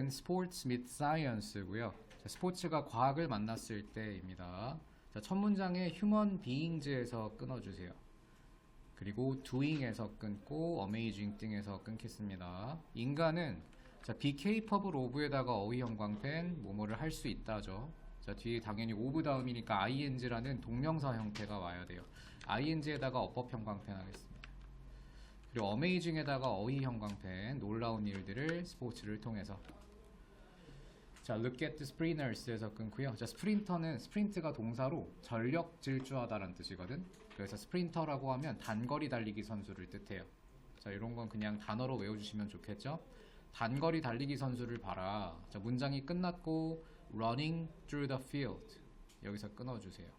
스포츠 및 사이언스고요. 스포츠가 과학을 만났을 때입니다. 자, 첫 문장에 human beings에서 끊어주세요. 그리고 doing에서 끊고 amazing thing에서 끊겠습니다. 인간은 자, be capable of에다가 어휘 형광펜 뭐뭐를 할 수 있다죠. 자, 뒤에 당연히 of 다음이니까 ing라는 동명사 형태가 와야 돼요. ing에다가 어법 형광펜 하겠습니다. 그리고 amazing에다가 어휘 형광펜 놀라운 일들을 스포츠를 통해서. 자, look at the sprinters에서 끊고요. 자, 스프린터는 스프린트가 동사로 전력 질주하다라는 뜻이거든. 그래서 스프린터라고 하면 단거리 달리기 선수를 뜻해요. 자, 이런 건 그냥 단어로 외워주시면 좋겠죠. 단거리 달리기 선수를 봐라. 자, 문장이 끝났고 running through the field 여기서 끊어주세요.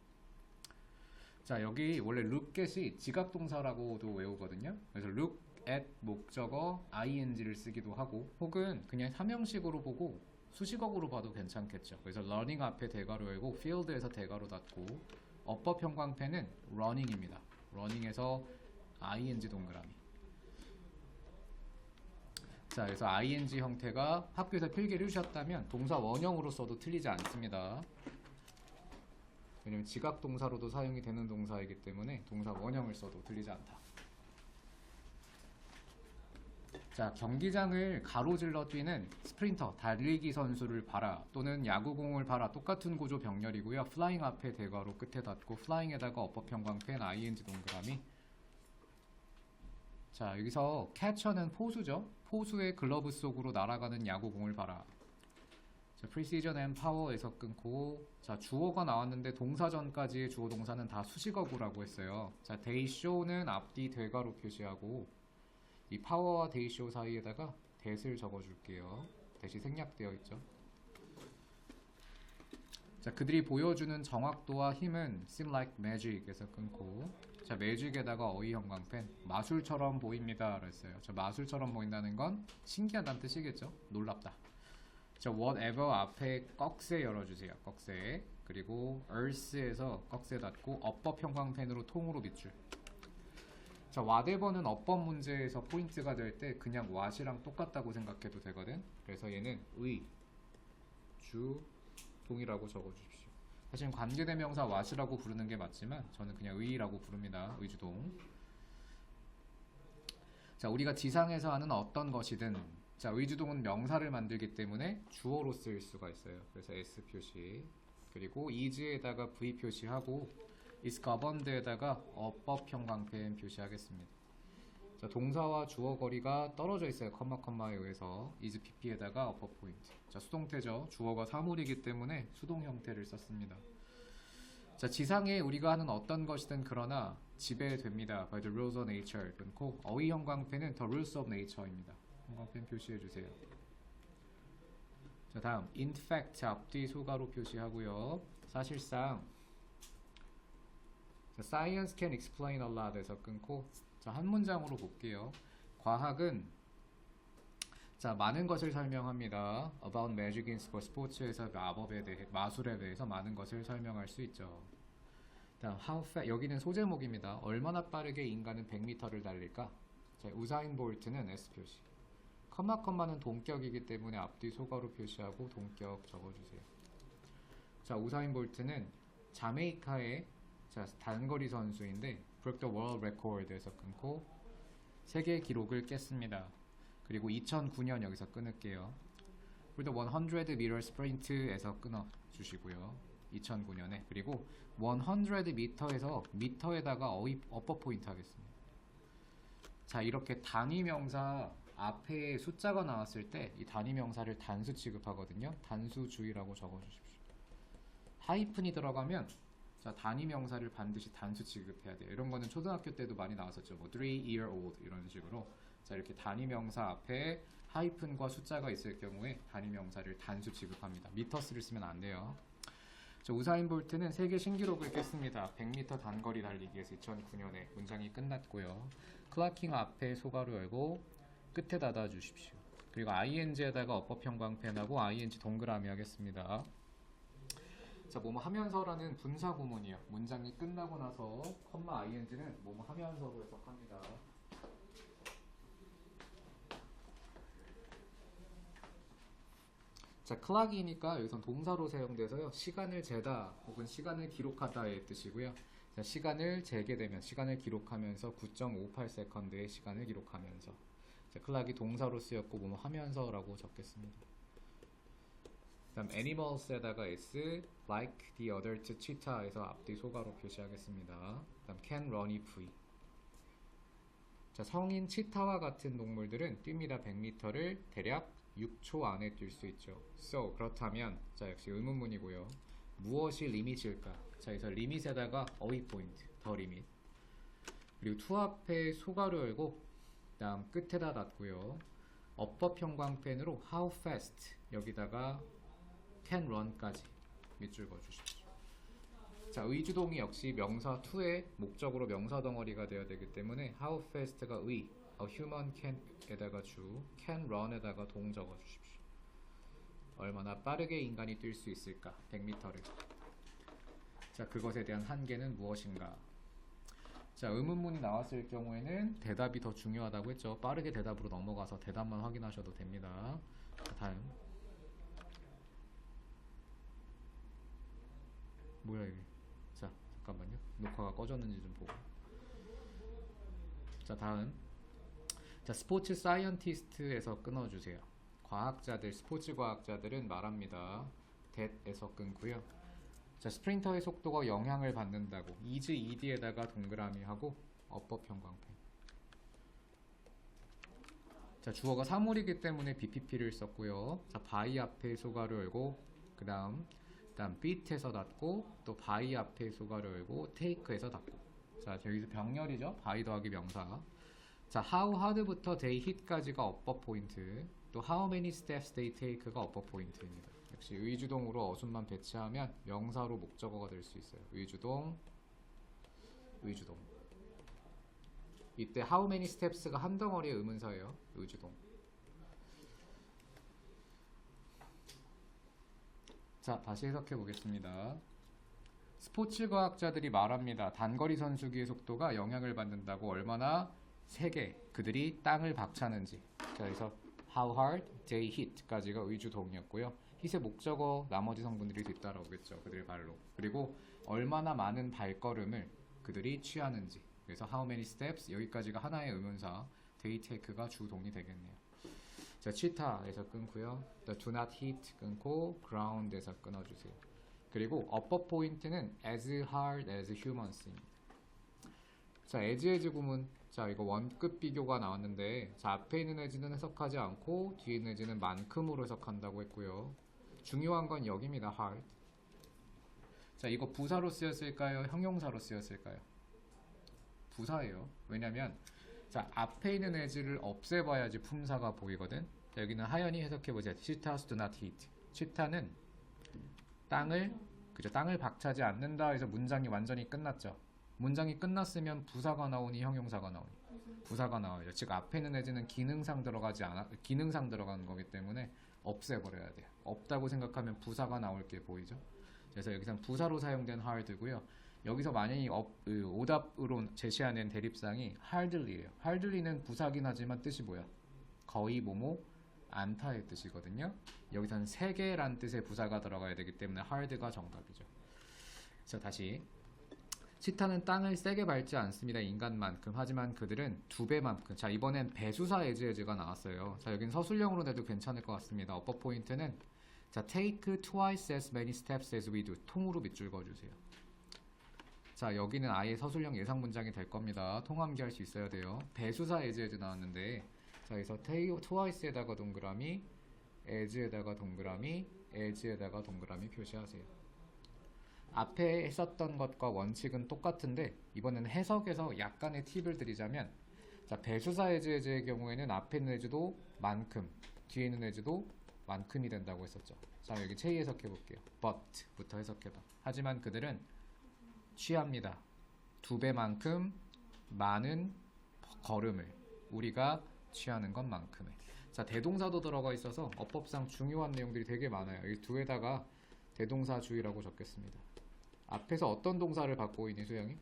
자, 여기 원래 look at이 지각 동사라고도 외우거든요. 그래서 look at 목적어 ing를 쓰기도 하고 혹은 그냥 삼형식으로 보고 수식어로 봐도 괜찮겠죠. 그래서 learning 앞에 대괄호 열고 field에서 대괄호 닫고 어법 형광펜은 running입니다. running에서 ing 동그라미. 자, 그래서 ing 형태가 학교에서 필기를 해주셨다면 동사 원형으로 써도 틀리지 않습니다. 왜냐면 지각 동사로도 사용이 되는 동사이기 때문에 동사 원형을 써도 틀리지 않다. 자, 경기장을 가로질러 뛰는 스프린터, 달리기 선수를 봐라 또는 야구공을 봐라 똑같은 구조 병렬이고요. flying 앞에 대괄호 끝에 닫고 flying에다가 어법 형광펜 ing 동그라미. 자, 여기서 catcher는 포수죠. 포수의 글러브 속으로 날아가는 야구공을 봐라. 자, precision and power에서 끊고 자, 주어가 나왔는데 동사 전까지의 주어 동사는 다 수식어구라고 했어요. 자, they show는 앞뒤 대괄호 표시하고 이 파워와 they show 사이에다가 that을 적어줄게요. that이 생략되어 있죠. 자, 그들이 보여주는 정확도와 힘은 seem like magic에서 끊고 자, magic에다가 어휘 형광펜 마술처럼 보입니다 그랬어요. 자, 마술처럼 보인다는 건 신기하다는 뜻이겠죠. 놀랍다. 자, whatever 앞에 꺽쇠 열어주세요. 꺽쇠. 그리고 earth에서 꺽쇠 닫고 어법 형광펜으로 통으로 밑줄. 자, whatever는 어법 문제에서 포인트가 될 때 그냥 what이랑 똑같다고 생각해도 되거든. 그래서 얘는 의, 주, 동이라고 적어주십시오. 사실 관계대명사 what이라고 부르는 게 맞지만 저는 그냥 의라고 부릅니다. 의주동. 자, 우리가 지상에서 하는 어떤 것이든 자, 의주동은 명사를 만들기 때문에 주어로 쓰일 수가 있어요. 그래서 S 표시 그리고 is에다가 V 표시하고 is governed에다가 어법 형광펜 표시하겠습니다. 자, 동사와 주어 거리가 떨어져 있어요. 컴마에 의해서 is pp에다가 어법 포인트. 자, 수동태죠. 주어가 사물이기 때문에 수동 형태를 썼습니다. 자, 지상에 우리가 하는 어떤 것이든 그러나 지배됩니다. by the rules of nature 끊고 어휘 형광펜은 the rules of nature입니다. 형광펜 표시해 주세요. 자, 다음 in fact 앞뒤 소가로 표시하고요. 사실상 자, science can explain a lot에서 끊고 자, 한 문장으로 볼게요. 과학은 자, 많은 것을 설명합니다. about magic in sport 스포츠에서 마법에 대해 마술에 대해서 많은 것을 설명할 수 있죠. 다음 how fast 여기는 소제목입니다. 얼마나 빠르게 인간은 100m를 달릴까? 자, 우사인 볼트는 S 표시. 컴마는 동격이기 때문에 앞뒤 소가로 표시하고 동격 적어주세요. 자, 우사인 볼트는 자메이카의 자, 단거리 선수인데 broke the world record에서 끊고 세계 기록을 깼습니다. 그리고 2009년 여기서 끊을게요. 그리고 100m sprint에서 끊어주시고요. 2009년에 그리고 100m에서 미터에다가 어법 포인트 하겠습니다. 자, 이렇게 단위명사 앞에 숫자가 나왔을 때 이 단위명사를 단수 취급하거든요. 단수주의라고 적어주십시오. 하이픈이 들어가면 자, 단위명사를 반드시 단수 취급해야 돼요. 이런 거는 초등학교 때도 많이 나왔었죠. 뭐 3-year-old 이런 식으로 자, 이렇게 단위명사 앞에 하이픈과 숫자가 있을 경우에 단위명사를 단수 취급합니다. 미터스를 쓰면 안 돼요. 자, 우사인 볼트는 세계 신기록을 깼습니다. 100m 단거리 달리기에서 2009년에 문장이 끝났고요. 클라킹 앞에 소가로 열고 끝에 닫아 주십시오. 그리고 ing에다가 어법 형광펜하고 ing 동그라미 하겠습니다. 자, 뭐뭐 하면서라는 분사 구문이에요. 문장이 끝나고 나서 컴마 ing는 뭐뭐 하면서로 해석합니다. 자, clock이니까 여기선 동사로 사용돼서요. 시간을 재다 혹은 시간을 기록하다의 뜻이고요. 자, 시간을 재게 되면 시간을 기록하면서 9.58세컨드의 시간을 기록하면서 자, clock이 동사로 쓰였고 뭐 하면서라고 적겠습니다. 그다음 animals에다가 s like the other to cheetah에서 앞뒤 소가로 표시하겠습니다. 그다음 can run이 v. 자, 성인 치타와 같은 동물들은 뜁니다. 100m를 대략 6초 안에 뛸 수 있죠. So 그렇다면 자 역시 의문문이고요. 무엇이 리밋일까? 자 여기서 리밋에다가 어휘 포인트 더 리밋 그리고 to 앞에 소가로 열고 그다음 끝에다 닫고요. 어법 형광펜으로 how fast 여기다가 can run까지 밑줄 그어주십시오. 자 의주동이 역시 명사 to의 목적으로 명사 덩어리가 되어야 되기 때문에 how fast가 의 a human can에다가 주 can run에다가 동 적어주십시오. 얼마나 빠르게 인간이 뛸 수 있을까 100m를. 자 그것에 대한 한계는 무엇인가. 자 의문문이 나왔을 경우에는 대답이 더 중요하다고 했죠. 빠르게 대답으로 넘어가서 대답만 확인하셔도 됩니다. 자, 다음 뭐야 이게. 자 잠깐만요. 녹화가 꺼졌는지 좀 보고. 자 다음 자 스포츠 사이언티스트에서 끊어주세요. 과학자들 스포츠 과학자들은 말합니다. that에서 끊고요. 자 스프린터의 속도가 영향을 받는다고 is ed에다가 동그라미 하고 어법 형광펜. 자 주어가 사물이기 때문에 BPP를 썼고요. 자 by 앞에 소가로 열고 그 다음 beat에서 닫고 또 by 앞에 소가로 열고 take에서 닫고. 자 여기서 병렬이죠. by 더하기 명사. 자 how hard부터 they hit까지가 어법 포인트 또 how many steps they take가 어법 포인트입니다. 역시 의주동으로 어순만 배치하면 명사로 목적어가 될 수 있어요. 의주동 의주동. 이때 how many steps가 한 덩어리의 의문사예요. 의주동. 자 다시 해석해 보겠습니다. 스포츠 과학자들이 말합니다. 단거리 선수기의 속도가 영향을 받는다고. 얼마나 세게 그들이 땅을 박차는지. 자 여기서 how hard they hit까지가 의주동이었고요. hit의 목적어 나머지 성분들이 뒤따라오겠죠. 그들의 발로. 그리고 얼마나 많은 발걸음을 그들이 취하는지. 그래서 how many steps 여기까지가 하나의 의문사 they take가 주동이 되겠네요. 자 cheetah에서 끊고요. do not hit 끊고 ground에서 끊어주세요. 그리고 어법 포인트는 as hard as humans입니다. 자 as 구문. 자 이거 원급 비교가 나왔는데 자 앞에 있는 as는 해석하지 않고 뒤에 있는 as는 만큼으로 해석한다고 했고요. 중요한 건 여기입니다. hard. 자 이거 부사로 쓰였을까요? 형용사로 쓰였을까요? 부사예요. 왜냐면 자 앞에 있는 as를 없애봐야지 품사가 보이거든. 자 여기는 하연이 해석해보자. cheetahs do not hit. cheetah는 땅을 박차지 않는다 해서 문장이 완전히 끝났죠. 문장이 끝났으면 부사가 나오니 형용사가 나오니 부사가 나와요. 즉 앞에 있는 as는 기능상 들어가는 거기 때문에 없애버려야 돼요. 없다고 생각하면 부사가 나올 게 보이죠. 그래서 여기서는 부사로 사용된 hard고요. 여기서 만약에 오답으로 제시하는 대립상이 hardly예요. hardly는 부사긴 하지만 뜻이 뭐야? 거의 뭐뭐 않다의 뜻이거든요. 여기서는 세개란 뜻의 부사가 들어가야 되기 때문에 hard가 정답이죠. 자 다시 치타는 땅을 세게 밟지 않습니다. 인간만큼. 하지만 그들은 2배만큼. 자 이번엔 배수사 as가 나왔어요. 자 여긴 서술형으로 내도 괜찮을 것 같습니다. 어법 포인트는 자 take twice as many steps as we do. 통으로 밑줄 그어주세요. 자 여기는 아예 서술형 예상 문장이 될 겁니다. 통함기할 수 있어야 돼요. 배수사 as 나왔는데 자 여기서 twice에다가 동그라미 as에다가 동그라미 as에다가 동그라미 표시하세요. 앞에 했었던 것과 원칙은 똑같은데 이번에는 해석에서 약간의 팁을 드리자면 자 배수사 as의 경우에는 앞에 있는 as도 만큼 뒤에 있는 as도 만큼이 된다고 했었죠. 자 여기 체이 해석해 볼게요. but부터 해석해봐. 하지만 그들은 취합니다. 2배만큼 많은 걸음을 우리가 취하는 것만큼의. 자 대동사도 들어가 있어서 어법상 중요한 내용들이 되게 많아요. 이 두에다가 대동사 주의라고 적겠습니다. 앞에서 어떤 동사를 받고 있니 수영이?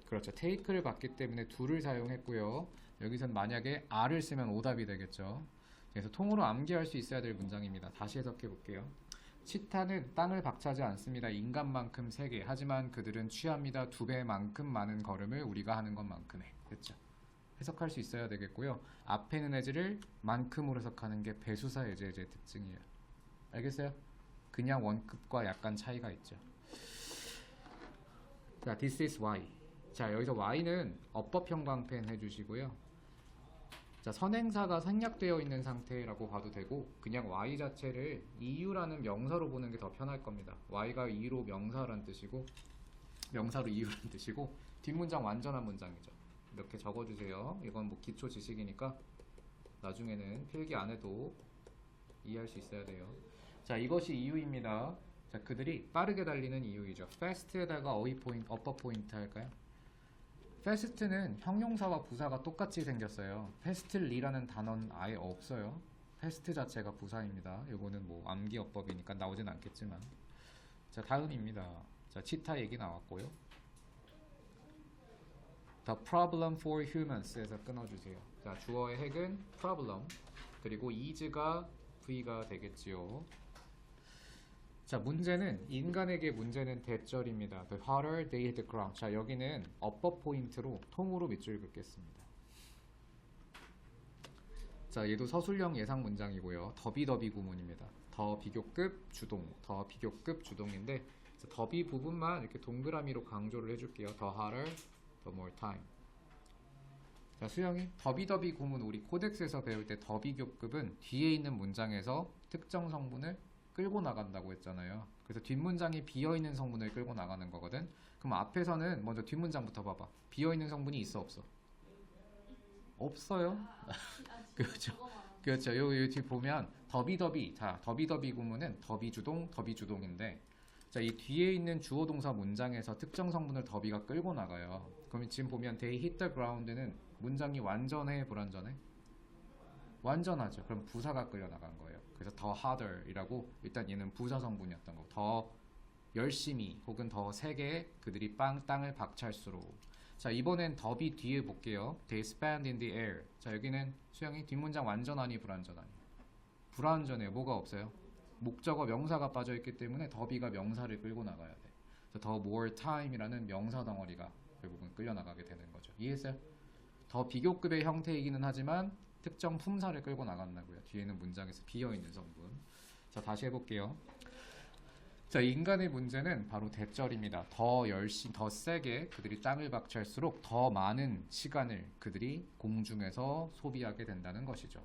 그렇죠. take를 받기 때문에 do를 사용했고요. 여기선 만약에 are를 쓰면 오답이 되겠죠. 그래서 통으로 암기할 수 있어야 될 문장입니다. 다시 해석해 볼게요. 치타는 땅을 박차지 않습니다. 인간만큼 세게. 하지만 그들은 취합니다. 2배만큼 많은 걸음을 우리가 하는 것만큼에. 됐죠? 해석할 수 있어야 되겠고요. 앞에 있는 예제를 만큼으로 해석하는 게 배수사 예제의 특징이에요. 알겠어요? 그냥 원급과 약간 차이가 있죠. 자, this is why. 자, 여기서 y는 어법 형광펜 해주시고요. 자, 선행사가 생략되어 있는 상태라고 봐도 되고 그냥 y 자체를 이유라는 명사로 보는 게 더 편할 겁니다. y가 이유로 명사란 뜻이고 명사로 이유란 뜻이고 뒷문장 완전한 문장이죠. 이렇게 적어주세요. 이건 뭐 기초 지식이니까 나중에는 필기 안 해도 이해할 수 있어야 돼요. 자, 이것이 이유입니다. 자, 그들이 빠르게 달리는 이유이죠. fast에다가 어휘 포인트, 어법 포인트 할까요? fast는 형용사와 부사가 똑같이 생겼어요. fastly라는 단어는 아예 없어요. fast 자체가 부사입니다. 이거는 뭐 암기 어법이니까 나오진 않겠지만. 자, 다음입니다. 자, 치타 얘기 나왔고요. The problem for humans에서 끊어주세요. 자, 주어의 핵은 problem, 그리고 is가 V가 되겠지요. 자, 문제는 인간에게 문제는 대절입니다. The harder they hit the ground. 자, 여기는 어법 포인트로 통으로 밑줄 긋겠습니다. 자, 얘도 서술형 예상 문장이고요. 더비더비 구문입니다. 더 비교급 주동, 더 비교급 주동인데 더비 부분만 이렇게 동그라미로 강조를 해줄게요. The harder, the more time. 자, 수영이 더비더비 구문 우리 코덱스에서 배울 때 더비교급은 뒤에 있는 문장에서 특정 성분을 끌고 나간다고 했잖아요. 그래서 뒷문장이 비어있는 성분을 끌고 나가는 거거든. 그럼 앞에서는 먼저 뒷문장부터 봐봐. 비어있는 성분이 있어 없어? 없어요. 그렇죠. 그렇죠. 요 뒤 보면 더비더비. 자, 더비더비 구문은 더비주동, 더비주동인데 자, 이 뒤에 있는 주어 동사 문장에서 특정 성분을 더비가 끌고 나가요. 그럼 지금 보면 they hit the ground는 문장이 완전해, 불완전해? 완전하죠. 그럼 부사가 끌려 나간 거예요. 그래서 더 harder이라고 일단 얘는 부사 성분이었던 거고 더 열심히 혹은 더 세게 그들이 땅을 박찰수록. 자, 이번엔 더비 뒤에 볼게요. They spanned in the air. 자, 여기는 수영이 뒷문장 완전하니 불완전하니? 불완전해요. 뭐가 없어요? 목적어 명사가 빠져있기 때문에 더비가 명사를 끌고 나가야 돼. 그래서 더 more time이라는 명사 덩어리가 결국은 끌려 나가게 되는 거죠. 이해했어요? 더 비교급의 형태이기는 하지만 특정 품사를 끌고 나간다고요. 뒤에는 문장에서 비어있는 성분. 자, 다시 해볼게요. 자, 인간의 문제는 바로 대절입니다. 더 열심히, 더 세게 그들이 땅을 박찰수록 더 많은 시간을 그들이 공중에서 소비하게 된다는 것이죠.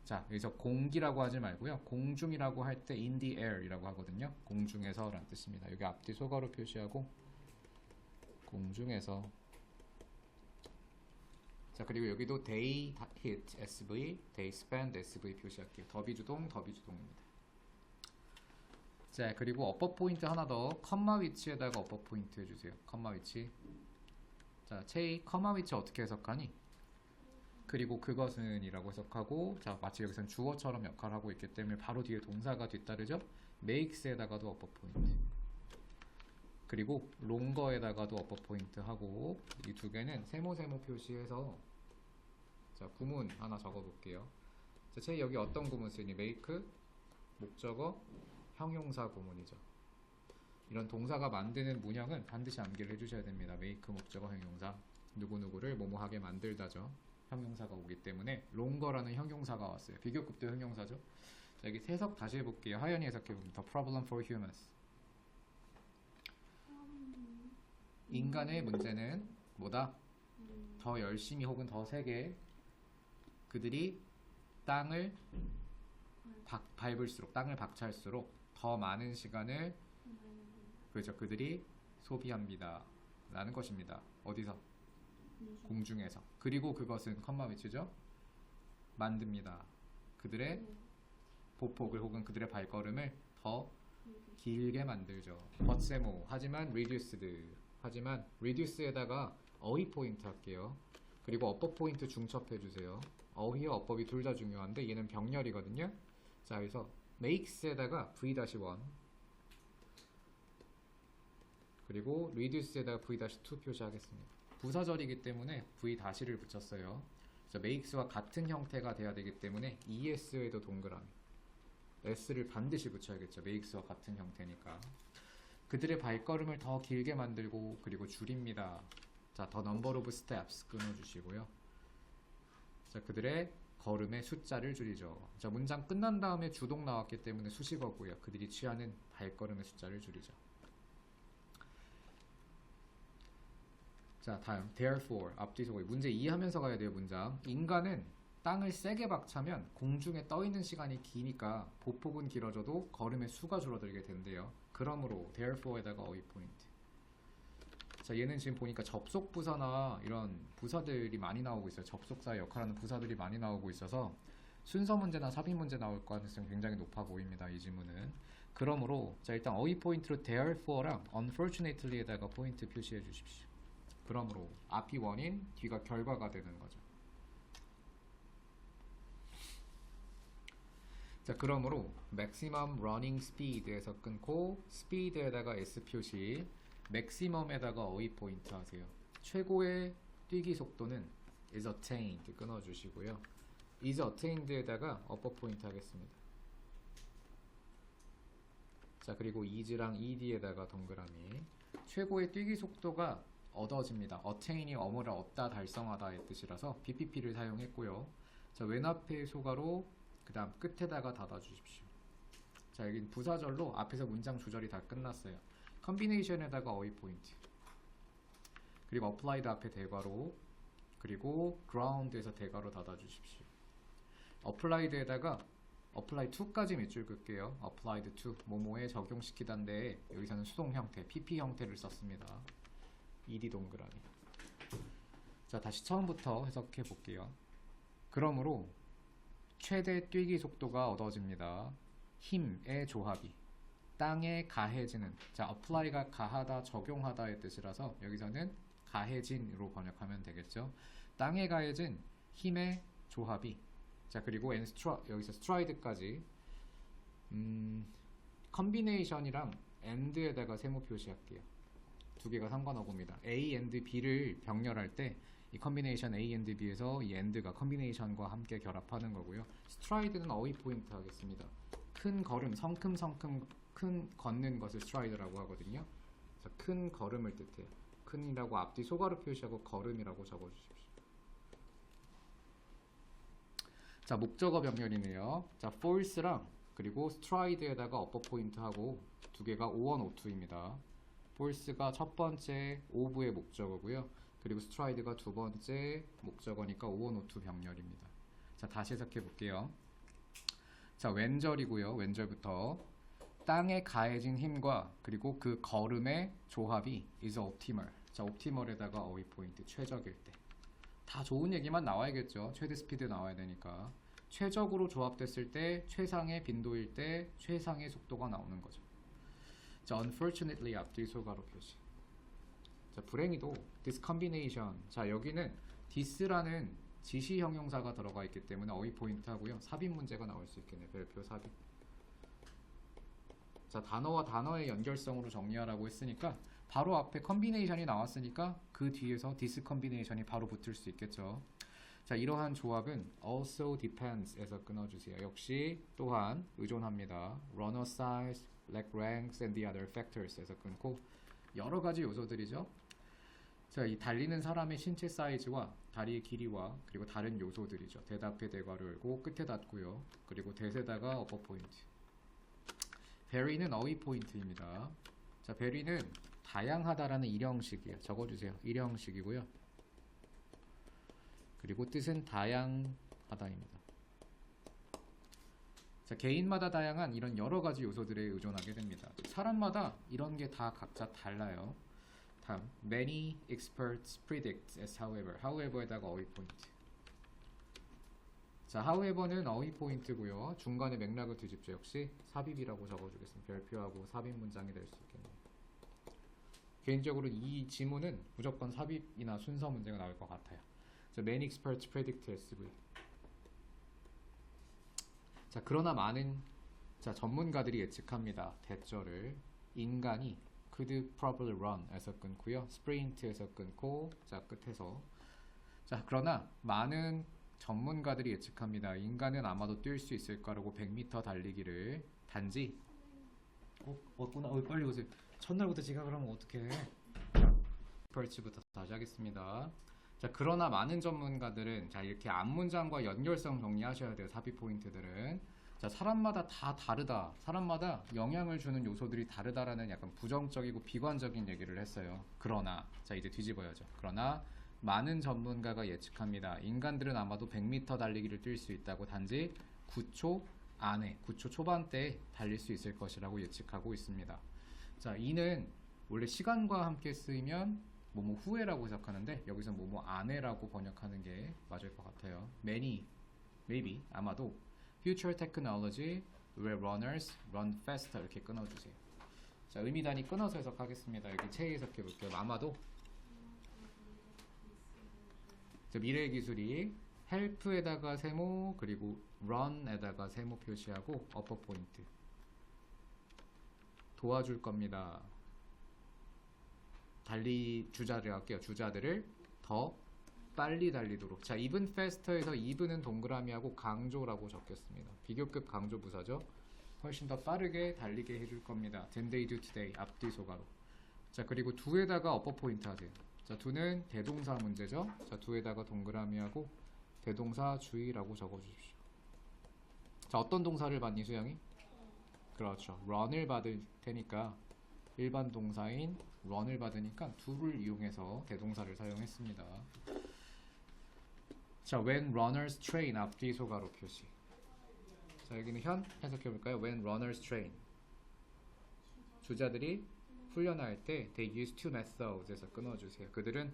자, 여기서 공기라고 하지 말고요. 공중이라고 할 때 in the air이라고 하거든요. 공중에서 라는 뜻입니다. 여기 앞뒤 소가로 표시하고 공중에서. 자, 그리고 여기도 they hit SV, they spend SV 표시할게요. 더비주동, 더비주동입니다. 자, 그리고 어법 포인트 하나 더. 컴마 위치에다가 어법 포인트 해주세요. 컴마 위치. 자, 체이 컴마 위치 어떻게 해석하니? 그리고 그것은 이라고 해석하고 자, 마치 여기서는 주어처럼 역할을 하고 있기 때문에 바로 뒤에 동사가 뒤따르죠? makes에다가도 어법 포인트. 그리고 롱거에다가도 어법 포인트 하고 이 두 개는 세모 표시해서 자, 구문 하나 적어 볼게요. 자, 제 여기 어떤 구문 쓰니? make 목적어 형용사 구문이죠. 이런 동사가 만드는 문형은 반드시 암기를 해주셔야 됩니다. make 목적어 형용사 누구누구를 뭐뭐하게 만들다죠. 형용사가 오기 때문에 롱거라는 형용사가 왔어요. 비교급도 형용사죠. 자, 여기 해석 다시 해볼게요. 하연이 해석해봅니다. The problem for humans. 인간의 문제는 뭐다? 더 열심히 혹은 더 세게 그들이 땅을 밟을수록, 땅을 박찰수록 더 많은 시간을 그렇죠. 그들이 소비합니다. 라는 것입니다. 어디서? 공중에서. 그리고 그것은 컴마 위치죠. 만듭니다. 그들의 보폭을 혹은 그들의 발걸음을 더 길게 만들죠. 버세모. 하지만 reduced. 하지만 reduce에다가 어휘 포인트 할게요. 그리고 어법 포인트 중첩해주세요. 어휘와 어법이 둘 다 중요한데 얘는 병렬이거든요. 자, 그래서 makes에다가 v-1 그리고 reduce에다가 v-2 표시하겠습니다. 부사절이기 때문에 v-를 붙였어요. 자, makes와 같은 형태가 돼야 되기 때문에 es에도 동그라미. s를 반드시 붙여야겠죠. makes와 같은 형태니까. 그들의 발걸음을 더 길게 만들고 그리고 줄입니다. 자, the number of steps 끊어주시고요. 자, 그들의 걸음의 숫자를 줄이죠. 자, 문장 끝난 다음에 주동 나왔기 때문에 수식어고요. 그들이 취하는 발걸음의 숫자를 줄이죠. 자, 다음 therefore 앞뒤 소개. 문제 이해하면서 가야 돼요. 문장. 인간은 땅을 세게 박차면 공중에 떠 있는 시간이 기니까 보폭은 길어져도 걸음의 수가 줄어들게 된대요. 그러므로 therefore에다가 어휘 포인트. 자, 얘는 지금 보니까 접속 부사나 이런 부사들이 많이 나오고 있어요. 접속사의 역할하는 부사들이 많이 나오고 있어서 순서 문제나 삽입 문제 나올 가능성이 굉장히 높아 보입니다. 이 지문은. 그러므로 자, 일단 어휘 포인트로 therefore랑 unfortunately에다가 포인트 표시해 주십시오. 그러므로 앞이 원인, 뒤가 결과가 되는 거죠. 자, 그러므로 maximum running speed에서 끊고 speed에다가 s 표시, maximum에다가 어휘 포인트 하세요. 최고의 뛰기 속도는 is attained 끊어주시고요. is attained에다가 upper 포인트 하겠습니다. 자, 그리고 is랑 ed에다가 동그라미. 최고의 뛰기 속도가 얻어집니다. attain이 어머라 얻다 달성하다의 뜻이라서 BPP를 사용했고요. 자, 왼 앞에 소가로 그 다음 끝에다가 닫아주십시오. 자, 여긴 부사절로 앞에서 문장 조절이 다 끝났어요. 컨비네이션에다가 어휘 포인트, 그리고 applied 앞에 대괄호, 그리고 ground에서 대괄호 닫아주십시오. applied에다가 apply to까지 밑줄 긋게요. applied to 뭐뭐에 적용시키다인데 여기서는 수동 형태 PP 형태를 썼습니다. ed 동그라미. 자, 다시 처음부터 해석해 볼게요. 그러므로 최대 뛰기 속도가 얻어집니다. 힘의 조합이 땅에 가해지는, 자, apply가 가하다, 적용하다의 뜻이라서 여기서는 가해진으로 번역하면 되겠죠. 땅에 가해진 힘의 조합이, 자, 그리고 여기서 stride까지 combination이랑 and에다가 세모 표시할게요. 두 개가 상관없습니다. A and B를 병렬할 때 이 컨비네이션 A and B에서 이 and가 컨비네이션과 함께 결합하는 거고요. stride는 어휘 포인트 하겠습니다. 큰 걸음, 성큼성큼 큰 걷는 것을 stride라고 하거든요. 자, 큰 걸음을 뜻해요. 큰이라고 앞뒤 소가로 표시하고 걸음이라고 적어주십시오. 자, 목적어 병렬이네요. 자, force랑 그리고 stride에다가 upper 포인트 하고 두 개가 O1, O2입니다. force가 첫 번째 오브의 목적어고요. 그리고 stride가 두 번째 목적어니까 O1, O2 병렬입니다. 자, 다시 해석해 볼게요. 자, 왼절이고요. 왼절부터 땅에 가해진 힘과 그리고 그 걸음의 조합이 is optimal. 자, optimal에다가 어휘 포인트 최적일 때. 다 좋은 얘기만 나와야겠죠. 최대 스피드 나와야 되니까. 최적으로 조합됐을 때, 최상의 빈도일 때, 최상의 속도가 나오는 거죠. 자, unfortunately 앞뒤 소가로 표시. 자, 불행히도 this combination. 자, 여기는 this라는 지시 형용사가 들어가 있기 때문에 어휘 포인트 하고요. 삽입 문제가 나올 수 있겠네요. 별표 삽입. 자, 단어와 단어의 연결성으로 정리하라고 했으니까 바로 앞에 컨비네이션이 나왔으니까 그 뒤에서 this combination이 바로 붙을 수 있겠죠. 자, 이러한 조합은 also depends에서 끊어주세요. 역시 또한 의존합니다. runner size, leg ranks and the other factors에서 끊고 여러 가지 요소들이죠. 자, 이 달리는 사람의 신체 사이즈와 다리의 길이와 그리고 다른 요소들이죠. 대답에 대괄호 열고 끝에 닫고요. 그리고 대세다가 upper 포인트. very는 어휘 포인트입니다. 자, very는 다양하다라는 일형식이에요. 적어주세요. 일형식이고요. 그리고 뜻은 다양하다입니다. 자, 개인마다 다양한 이런 여러 가지 요소들에 의존하게 됩니다. 사람마다 이런 게 다 각자 달라요. 다음, many experts predict as however에다가 어휘 포인트. 자, however는 어휘 포인트고요. 중간에 맥락을 뒤집죠. 역시 삽입이라고 적어주겠습니다. 별표하고 삽입 문장이 될 수 있겠네요. 개인적으로 이 지문은 무조건 삽입이나 순서 문제가 나올 것 같아요. 자, many experts predict SV. 자, 그러나 많은 전문가들이 예측합니다. 대절을 인간이 could probably run에서 끊고요. sprint에서 끊고 자, 끝에서 자, 그러나 많은 전문가들이 예측합니다. 인간은 아마도 뛸 수 있을 거라고 100m 달리기를. 단지 왔구나. 빨리 오세요. 첫날부터 지각을 하면 어떡해. 펄치부터 다시 하겠습니다. 자, 그러나 많은 전문가들은 자, 이렇게 앞문장과 연결성 정리하셔야 돼요. 삽입 포인트들은. 자, 사람마다 다 다르다. 사람마다 영향을 주는 요소들이 다르다라는 약간 부정적이고 비관적인 얘기를 했어요. 그러나 자, 이제 뒤집어야죠. 그러나 많은 전문가가 예측합니다. 인간들은 아마도 100m 달리기를 뛸 수 있다고. 단지 9초 안에 9초 초반대에 달릴 수 있을 것이라고 예측하고 있습니다. 자, 이는 원래 시간과 함께 쓰이면 뭐뭐 후에라고 해석하는데 여기서 뭐뭐 안에라고 번역하는 게 맞을 것 같아요. Many, maybe, 아마도 future technology where runners run faster 이렇게 끊어주세요. 자, 의미 단위 끊어서 해석하겠습니다. 여기 체에 해석해 볼게요. 아마도 자, 미래의 기술이 help에다가 세모 그리고 run에다가 세모 표시하고 upper 포인트 도와줄 겁니다. 주자를 할게요. 주자들을 더 빨리 달리도록. 자, even faster에서 even은 동그라미하고 강조라고 적겠습니다. 비교급 강조 부사죠. 훨씬 더 빠르게 달리게 해줄 겁니다. than they do today. 앞뒤 소가로. 자, 그리고 do에다가 upper 포인트 하세요. 자, do는 대동사 문제죠. 자, do에다가 동그라미하고 대동사 주의라고 적어주십시오. 자, 어떤 동사를 받니 수영이? 그렇죠. run을 받을 테니까 일반 동사인 run을 받으니까 do를 이용해서 대동사를 사용했습니다. 자, when runners train 앞뒤 소가로 표시. 자, 여기는 현 해석해 볼까요? when runners train 주자들이 훈련할 때 they use two methods에서 끊어주세요. 그들은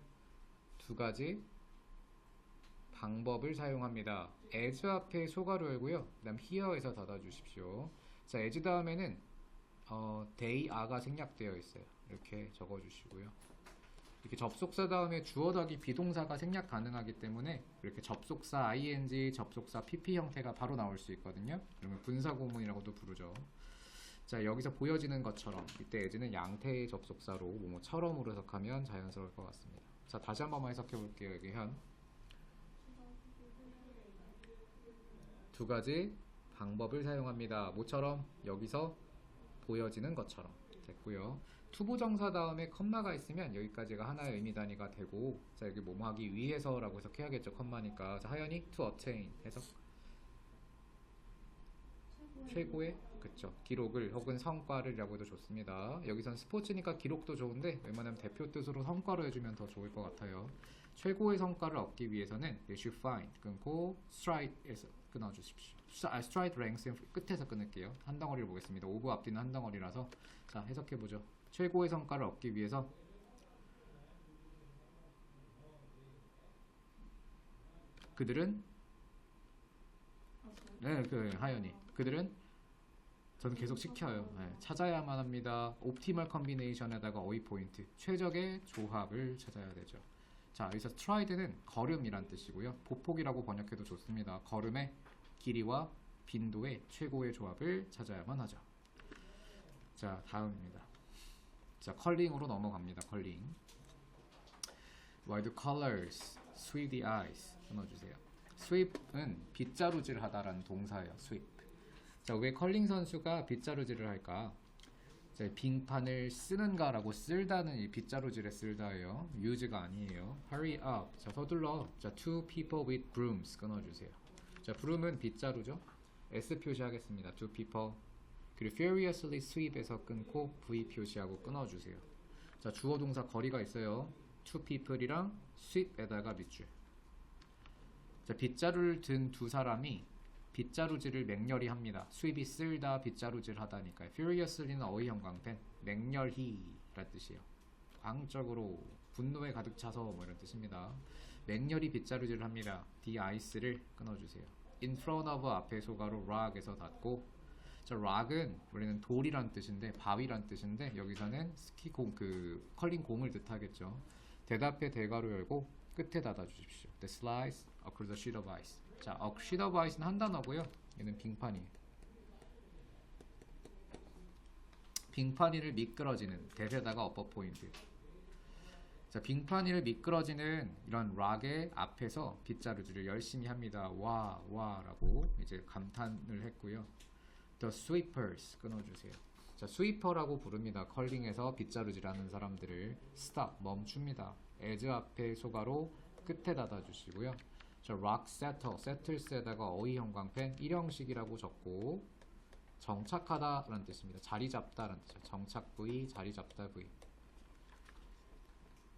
두 가지 방법을 사용합니다. as 앞에 소가로 열고요. 그 다음 here에서 닫아주십시오. 자, as 다음에는 they are가 생략되어 있어요. 이렇게 적어주시고요. 이렇게 접속사 다음에 주어 덕이 비동사가 생략 가능하기 때문에 이렇게 접속사 ing, 접속사 pp 형태가 바로 나올 수 있거든요. 그러면 분사구문이라고도 부르죠. 자, 여기서 보여지는 것처럼 이때 as는 양태의 접속사로 뭐뭐처럼으로 해석하면 자연스러울 것 같습니다. 자, 다시 한 번만 해석해 볼게요. 여기 현 두 가지 방법을 사용합니다. 뭐처럼? 여기서 보여지는 것처럼. 됐고요. 투부정사 다음에 컴마가 있으면 여기까지가 하나의 의미 단위가 되고, 자, 여기 뭐뭐 하기 위해서라고 해석해야겠죠. 컴마니까. 자, 하연이 to attain 해석. 최고의 그쵸 기록을 혹은 성과를이라고 해도 좋습니다. 여기선 스포츠니까 기록도 좋은데 웬만하면 대표 뜻으로 성과로 해주면 더 좋을 것 같아요. 최고의 성과를 얻기 위해서는 you should find 끊고 stride에서 끊어주십시오. stride ranks 끝에서 끊을게요. 한 덩어리를 보겠습니다. 오브 앞뒤는 한 덩어리라서. 자, 해석해보죠. 최고의 성과를 얻기 위해서 그들은 하연이 그들은 저는 계속 시켜요. 찾아야만 합니다. 옵티멀 컨비네이션에다가 어휘 포인트 최적의 조합을 찾아야 되죠. 자, 여기서 stride는 걸음이란 뜻이고요. 보폭이라고 번역해도 좋습니다. 걸음의 길이와 빈도의 최고의 조합을 찾아야만 하죠. 자, 다음입니다. 자, 컬링으로 넘어갑니다. 컬링. While the colors sweep the eyes 끊어주세요. sweep은 빗자루질 하다라는 동사예요. sweep. 자, 왜 컬링 선수가 빗자루질을 할까? 자, 빙판을 쓰는가라고 쓸다는 이 빗자루질에 쓸다예요. use가 아니에요. hurry up. 자, 서둘러. 자, two people with brooms 끊어주세요. 자, broom은 빗자루죠. S 표시하겠습니다. two people. 그리고 furiously sweep에서 끊고 V 표시하고 끊어주세요. 자, 주어 동사 거리가 있어요. two people이랑 sweep에다가 밑줄. 자, 빗자루를 든 두 사람이 빗자루질을 맹렬히 합니다. sweep이 쓸다, 빗자루질 하다니까요. furiously는 어휘 형광펜, 맹렬히 라는 뜻이에요. 광적으로, 분노에 가득 차서 뭐 이런 뜻입니다. 맹렬히 빗자루질을 합니다. the ice를 끊어주세요. in front of 앞에 소가로 rock에서 닫고. 자, rock은 원래는 돌이란 뜻인데, 바위란 뜻인데 여기서는 스키공, 컬링 공을 뜻하겠죠. 대답에 대가로 열고 끝에 닫아주십시오. The slice across the sheet of ice. 자, a sheet of ice는 한 단어고요. 얘는 빙판이에요. 빙판 위를 미끄러지는 대에다가 upper 포인트. 자, 빙판 위를 미끄러지는 이런 락의 앞에서 빗자루질을 열심히 합니다. 와, 와 라고 이제 감탄을 했고요. The sweepers 끊어주세요. 자, 스위퍼라고 부릅니다. 컬링에서 빗자루질하는 사람들을 stop 멈춥니다. as 앞에 소가로 끝에 닫아주시고요. 자, rock settle settles에다가 어휘 형광펜 일형식이라고 적고 정착하다 라는 뜻입니다. 자리 잡다 라는 뜻이죠. 정착 부위, 자리 잡다 부위.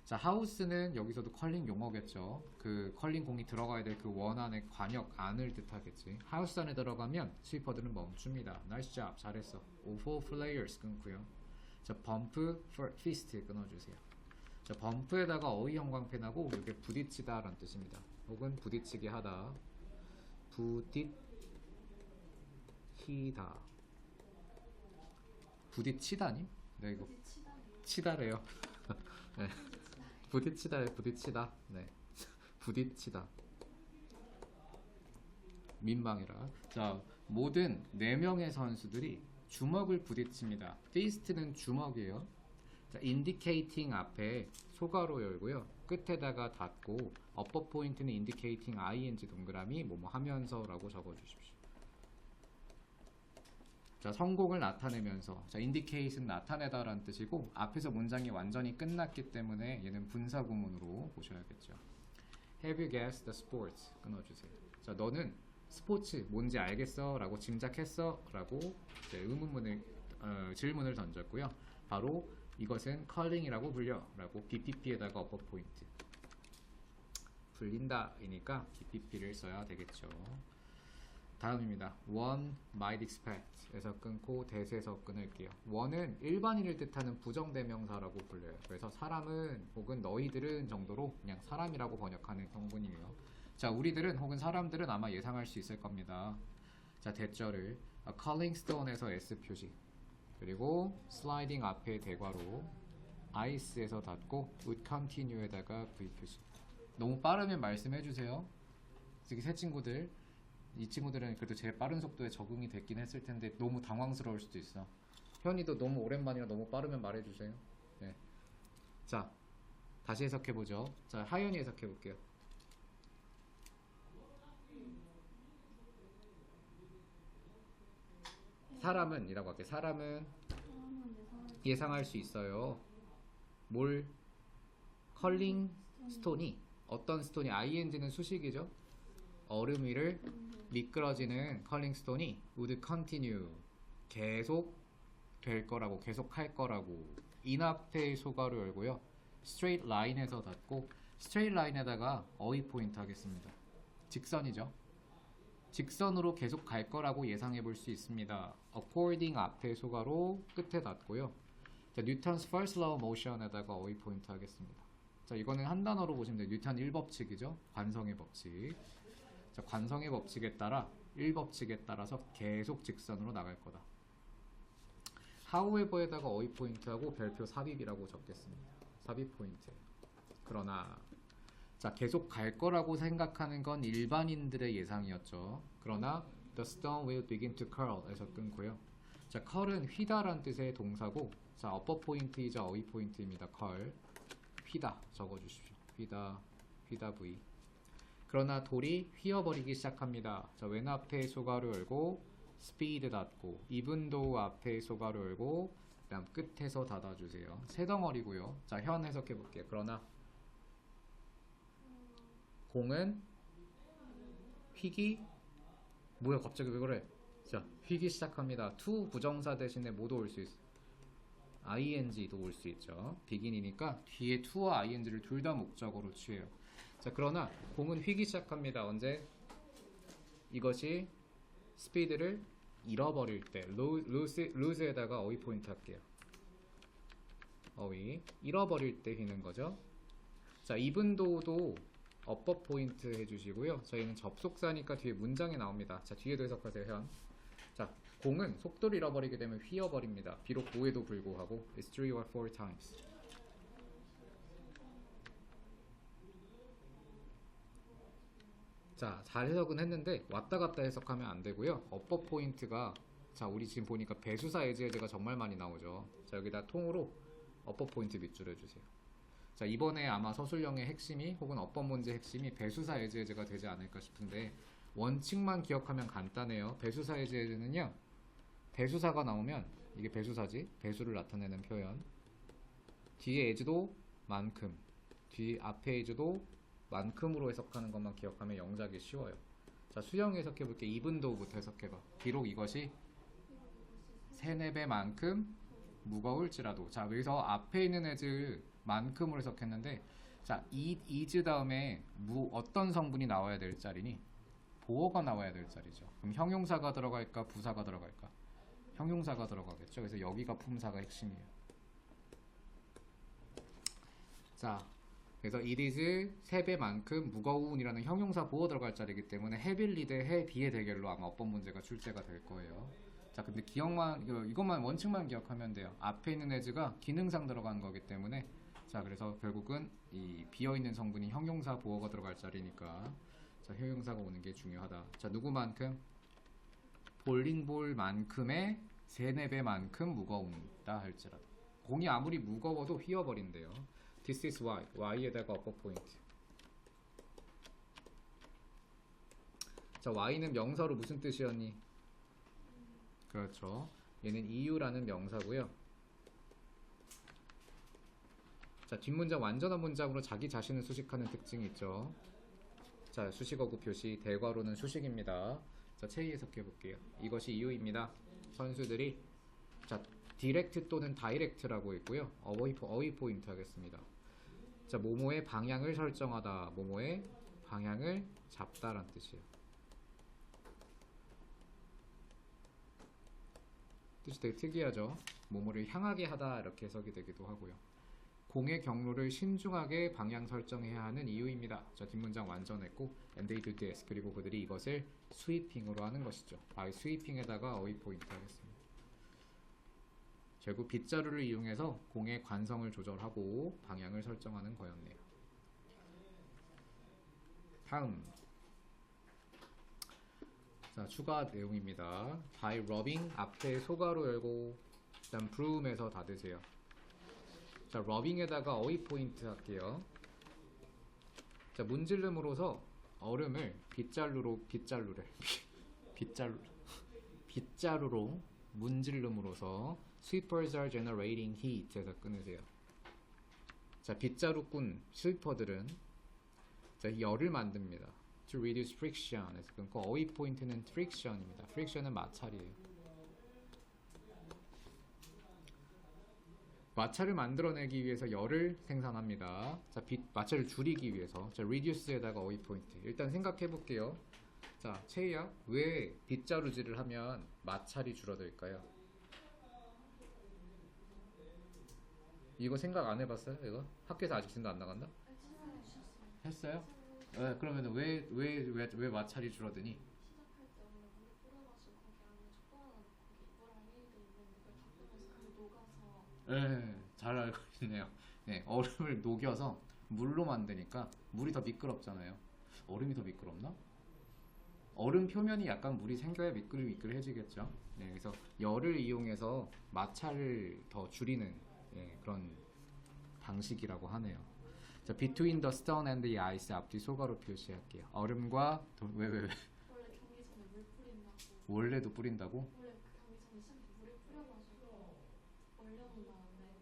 자, 하우스는 여기서도 컬링 용어겠죠. 그 컬링 공이 들어가야 될 그 원 안에 관역 안을 뜻하겠지. 하우스 안에 들어가면 스위퍼들은 멈춥니다. Nice job, 잘했어. for players 끊고요. 자, bump for fist 끊어주세요. 자, 범프에다가 어휘 형광펜하고 이게 부딪히다 라는 뜻입니다. 혹은 부딪히게 하다. 부딪히다. 부딪히다니? 네, 이거 치다래요. 네. 부딪히다. 네. 부딪히다. 민망해라. 자, 모든 4명의 선수들이 주먹을 부딪힙니다. fist는 주먹이에요. 자, indicating 앞에 소가로 열고요. 끝에다가 닫고 upper point는 indicating ing 동그라미 뭐뭐 하면서라고 적어주십시오. 자, 성공을 나타내면서 자, indicate는 나타내다라는 뜻이고 앞에서 문장이 완전히 끝났기 때문에 얘는 분사 구문으로 보셔야겠죠. Have you guessed the sports? 끊어주세요. 자, 너는 스포츠 뭔지 알겠어? 라고 짐작했어? 라고 질문을 던졌고요. 바로 이것은 컬링이라고 불려 라고 BPP에다가 upper point 불린다 이니까 BPP를 써야 되겠죠. 다음입니다. One might expect 에서 끊고 대세에서 끊을게요. one은 일반인을 뜻하는 부정대명사라고 불려요. 그래서 사람은 혹은 너희들은 정도로 그냥 사람이라고 번역하는 성분이에요. 자, 우리들은 혹은 사람들은 아마 예상할 수 있을 겁니다. 자, 대절을 calling stone에서 S 표시 그리고 sliding 앞에 대괄호 ice에서 닫고 would continue에다가 V 표시. 너무 빠르면 말씀해주세요. 특히 새 친구들 이 친구들은 그래도 제일 빠른 속도에 적응이 됐긴 했을 텐데 너무 당황스러울 수도 있어. 현이도 너무 오랜만이라 너무 빠르면 말해주세요. 네. 자, 다시 해석해보죠. 자, 하연이 해석해볼게요. 사람은 이라고 할게요. 사람은 예상할 수 있어요. 뭘? 컬링 스톤이 어떤 스톤이 ing는 수식이죠. 얼음 위를 미끄러지는 컬링 스톤이 would continue 계속 될 거라고 계속 할 거라고 in 앞에 소가로 열고요. straight line에서 닫고 straight line에다가 어휘 포인트 하겠습니다. 직선이죠. 직선으로 계속 갈 거라고 예상해 볼 수 있습니다. according 앞에 소가로 끝에 닫고요. 자, 뉴턴's first law of motion에다가 어휘 포인트 하겠습니다. 자, 이거는 한 단어로 보시면 돼요. 뉴턴 1법칙이죠. 관성의 법칙. 자, 관성의 법칙에 따라 1법칙에 따라서 계속 직선으로 나갈 거다. however에다가 어휘 포인트하고 별표 삽입이라고 적겠습니다. 삽입 포인트. 그러나 자, 계속 갈 거라고 생각하는 건 일반인들의 예상이었죠. 그러나 the stone will begin to curl 에서 끊고요. 자, curl은 휘다란 뜻의 동사고 자, upper 포인트이자 어휘 포인트입니다. curl. 휘다 적어주십시오. 휘다 V. 그러나 돌이 휘어버리기 시작합니다. 자, 왼 앞에 소가로 열고 speed 닫고 even though 앞에 소가로 열고 그다음 끝에서 닫아주세요. 세 덩어리고요. 자, 현 해석해 볼게요. 그러나 공은 휘기 뭐야 갑자기 왜 그래? 자, 휘기 시작합니다. to 부정사 대신에 뭐도 올 수 있어. ing도 올 수 있죠. begin이니까 뒤에 to와 ing를 둘 다 목적으로 취해요. 자, 그러나 공은 휘기 시작합니다. 언제? 이것이 스피드를 잃어버릴 때 lose에다가 어휘 포인트 할게요. 어휘 잃어버릴 때 휘는 거죠. 자, even though도 upper 포인트 해주시고요. 저희는 접속사니까 뒤에 문장이 나옵니다. 자, 뒤에도 해석하세요. 현. 자, 공은 속도를 잃어버리게 되면 휘어버립니다. 비록 보에도 불구하고 it's 3 or 4 times. 자, 잘 해석은 했는데 왔다 갔다 해석하면 안 되고요. upper 포인트가 자, 우리 지금 보니까 배수사 as 해제가 정말 많이 나오죠. 자, 여기다 통으로 upper 포인트 밑줄 해주세요. 자, 이번에 아마 서술형의 핵심이 혹은 어법 문제 핵심이 배수사 에즈에즈가 되지 않을까 싶은데 원칙만 기억하면 간단해요. 배수사 에즈에즈는요. 배수사가 나오면 이게 배수사지. 배수를 나타내는 표현. 뒤에 에즈도 만큼. 뒤 앞에 에즈도 만큼으로 해석하는 것만 기억하면 영작이 쉬워요. 자, 수영 해석해볼게. 이분도부터 해석해봐. 비록 이것이 3, 4배만큼 무거울지라도. 자, 여기서 앞에 있는 에즈 만큼으로 해석했는데, 자, 이즈 다음에 어떤 성분이 나와야 될 자리니? 보어가 나와야 될 자리죠. 그럼 형용사가 들어갈까? 부사가 들어갈까? 형용사가 들어가겠죠. 그래서 여기가 품사가 핵심이에요. 자, 그래서 it is 3배만큼 무거운이라는 형용사 보어 들어갈 자리이기 때문에 heavily 대 heavy의 대결로 아마 어법 문제가 출제가 될 거예요. 자, 근데 이것만 원칙만 기억하면 돼요. 앞에 있는 as가 기능상 들어가는 거기 때문에, 자, 그래서 결국은 이 비어있는 성분이 형용사 보어가 들어갈 자리니까, 자, 형용사가 오는 게 중요하다. 자, 누구만큼? 볼링볼만큼의 3, 4배만큼 무거운다 할지라도. 공이 아무리 무거워도 휘어버린대요. This is why. y에다가 upper point. 자, y는 명사로 무슨 뜻이었니? 그렇죠. 얘는 이유라는 명사고요. 자, 뒷문장 완전한 문장으로 자기 자신을 수식하는 특징이 있죠. 자, 수식어구 표시. 대괄호는 수식입니다. 자, 체이 해석해 볼게요. 이것이 이유입니다. 선수들이, 자, 디렉트 또는 다이렉트라고 있고요. 어휘 포인트 하겠습니다. 자, 모모의 방향을 설정하다. 모모의 방향을 잡다란 뜻이에요. 뜻이 되게 특이하죠. 모모를 향하게 하다 이렇게 해석이 되기도 하고요. 공의 경로를 신중하게 방향 설정해야 하는 이유입니다. 자, 뒷문장 완전했고 and they do this. 그리고 그들이 이것을 스위핑으로 하는 것이죠. by 스위핑에다가 어휘 포인트 하겠습니다. 결국 빗자루를 이용해서 공의 관성을 조절하고 방향을 설정하는 거였네요. 다음, 자, 추가 내용입니다. by rubbing, 앞에 소가로 열고 일단 broom에서 닫으세요. 자, rubbing에다가 어휘 포인트 할게요. 자, 문질름으로서 얼음을 빗자루로 문질름으로써 sweepers are generating heat에서 끊으세요. 자, 빗자루꾼 스위퍼들은, 자, 열을 만듭니다. to reduce friction에서 끊고 어휘 포인트는 friction입니다. friction은 마찰이에요. 마찰을 만들어내기 위해서 열을 생산합니다. 자, 마찰을 줄이기 위해서. 자, reduce에다가 어휘 포인트. 일단 생각해 볼게요. 자, 채희야, 왜 빗자루질을 하면 마찰이 줄어들까요? 이거 생각 안 해봤어요? 이거? 학교에서 아직 진도 안 나간다? 했어요? 네, 그러면 왜 마찰이 줄어드니? 네, 잘 알고 있네요. 네, 얼음을 녹여서 물로 만드니까 물이 더 미끄럽잖아요. 얼음이 더 미끄럽나? 얼음 표면이 약간 물이 생겨야 미끌미끌해지겠죠. 네, 그래서 열을 이용해서 마찰을 더 줄이는, 네, 그런 방식이라고 하네요. 자, between the stone and the ice 앞뒤 소가로 표시할게요. 얼음과 왜? 원래 경기 전에 물 뿌린다고. 원래도 뿌린다고? 원래 그 경기 전에 샴푸 물에 뿌려가지고 얼려놓은 다음에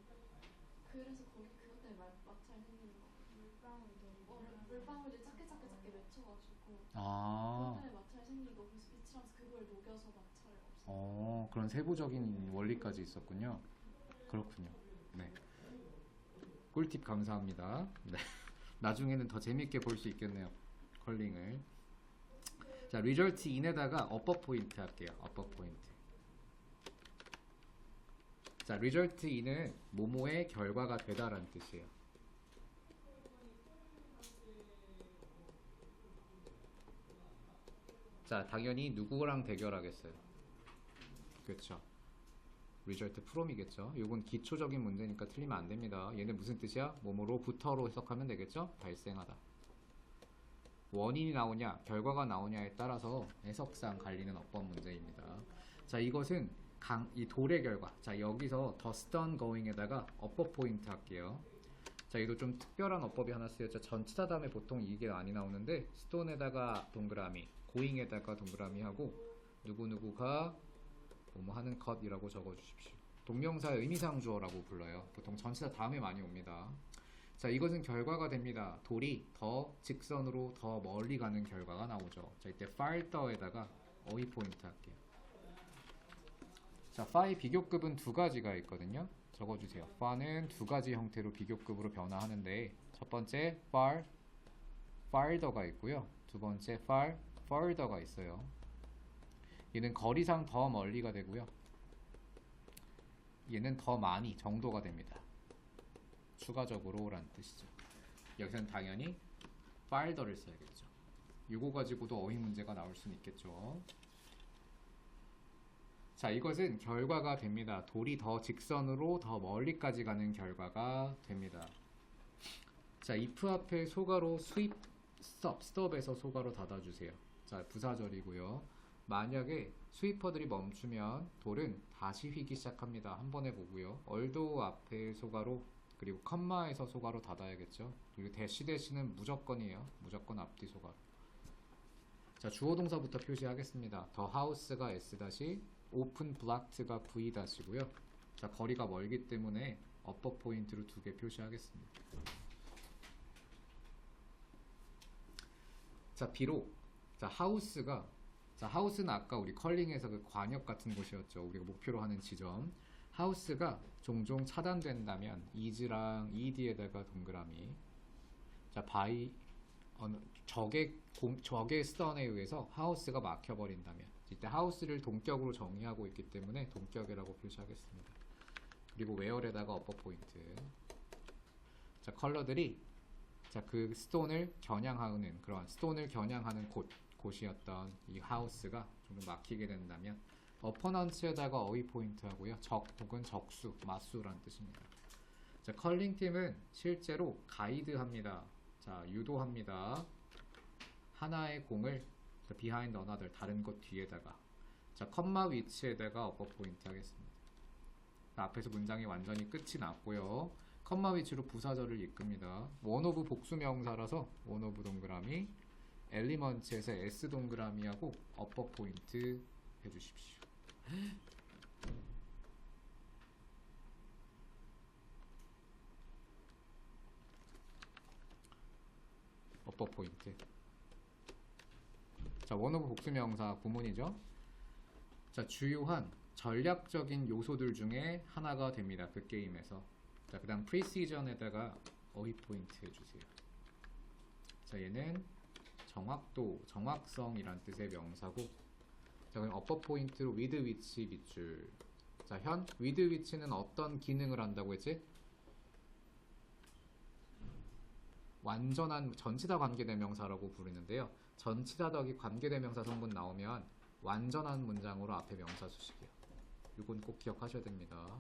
그래서 거기 그것 때문에 마찰 생기는 거. 물방울들 작게 맺혀가지고 아, 그것 때문에 마찰 생기고 그래서 빛이라서 그걸 녹여서 마찰을 없애요. 그런 세부적인 원리까지 있었군요. 그렇군요. 네. 꿀팁 감사합니다. 네. 나중에는 더 재밌게 볼 수 있겠네요. 컬링을. 자, result in에다가 upper 포인트 할게요. upper 포인트. 자, result in은 모모의 결과가 되다라는 뜻이에요. 자, 당연히 누구랑 대결하겠어요? 그렇죠. result from이겠죠. 이건 기초적인 문제니까 틀리면 안 됩니다. 얘는 무슨 뜻이야? 뭐뭐로부터로 해석하면 되겠죠? 발생하다. 원인이 나오냐, 결과가 나오냐에 따라서 해석상 갈리는 어법 문제입니다. 자, 이것은 이 돌의 결과. 자, 여기서 the stone going에다가 upper 포인트 할게요. 자, 자, 이도 좀 특별한 어법이 하나 쓰였죠. 전치사 다음에 보통 이게 많이 나오는데 스톤에다가 동그라미, 고잉에다가 동그라미 하고 누구누구가 뭐뭐 하는 것이라고 적어주십시오. 동명사의 의미상 주어라고 불러요. 보통 전치사 다음에 많이 옵니다. 자, 이것은 결과가 됩니다. 돌이 더 직선으로 더 멀리 가는 결과가 나오죠. 자, 이때 farther에다가 어휘 포인트 할게요. 자, far의 비교급은 두 가지가 있거든요. 적어주세요. far는 두 가지 형태로 비교급으로 변화하는데 첫 번째 far, farther가 있고요. 두 번째 far, further가 있어요. 얘는 거리상 더 멀리가 되고요. 얘는 더 많이 정도가 됩니다. 추가적으로 라는 뜻이죠. 여기서는 당연히 farther를 써야겠죠. 이거 가지고도 어휘 문제가 나올 수는 있겠죠. 자, 이것은 결과가 됩니다. 돌이 더 직선으로 더 멀리까지 가는 결과가 됩니다. 자, if 앞에 소가로 sweep, stop에서 소가로 닫아주세요. 자, 부사절이고요. 만약에 스위퍼들이 멈추면 돌은 다시 휘기 시작합니다. 한 번에 보고요. although 앞에 소가로 그리고 컴마에서 소가로 닫아야겠죠. 그리고 대시는 무조건이에요. 무조건 앞뒤 소가로. 자, 주어 동사부터 표시하겠습니다. The house가 S 다시, open blocked가 V 다시고요. 자, 거리가 멀기 때문에 upper 포인트로 두 개 표시하겠습니다. 자, 비록 자, 하우스는 아까 우리 컬링에서 그 관역 같은 곳이었죠. 우리가 목표로 하는 지점. 하우스가 종종 차단된다면 is랑 ed에다가 동그라미. 자, by 적의 스턴에 의해서 하우스가 막혀버린다면 이때 하우스를 동격으로 정의하고 있기 때문에 동격이라고 표시하겠습니다. 그리고 where에다가 upper 포인트. 자, 컬러들이 자, 그 스톤을 겨냥하는 그런 스톤을 겨냥하는 곳이었던 이 하우스가 좀 막히게 된다면 어퍼넌츠에다가 어휘 포인트 하고요. 적 혹은 적수, 마수라는 뜻입니다. 자, 컬링팀은 실제로 가이드합니다. 자, 유도합니다. 하나의 공을 behind another, 다른 것 뒤에다가 자, 컴마 위치에다가 어퍼 포인트 하겠습니다. 자, 앞에서 문장이 완전히 끝이 났고요. 컴마 위치로 부사절을 이끕니다. 원오브 복수명사라서 원오브 동그라미, 엘리먼츠에서 S 동그라미하고 어퍼 포인트 해주십시오. 어퍼 포인트. 자, 원오브 복수명사 구문이죠. 자, 주요한 전략적인 요소들 중에 하나가 됩니다. 그 게임에서. 자, 그 다음 프리시전에다가 어휘 포인트 해주세요. 자, 얘는 정확도, 정확성이란 뜻의 명사고, 자, 그럼 어퍼 포인트로 with which 밑줄. 자, 현 with which는 어떤 기능을 한다고 했지? 완전한 전치사 관계대명사라고 부르는데요. 전치사 덕이 관계대명사 성분 나오면 완전한 문장으로 앞에 명사 수식이에요. 이건 꼭 기억하셔야 됩니다.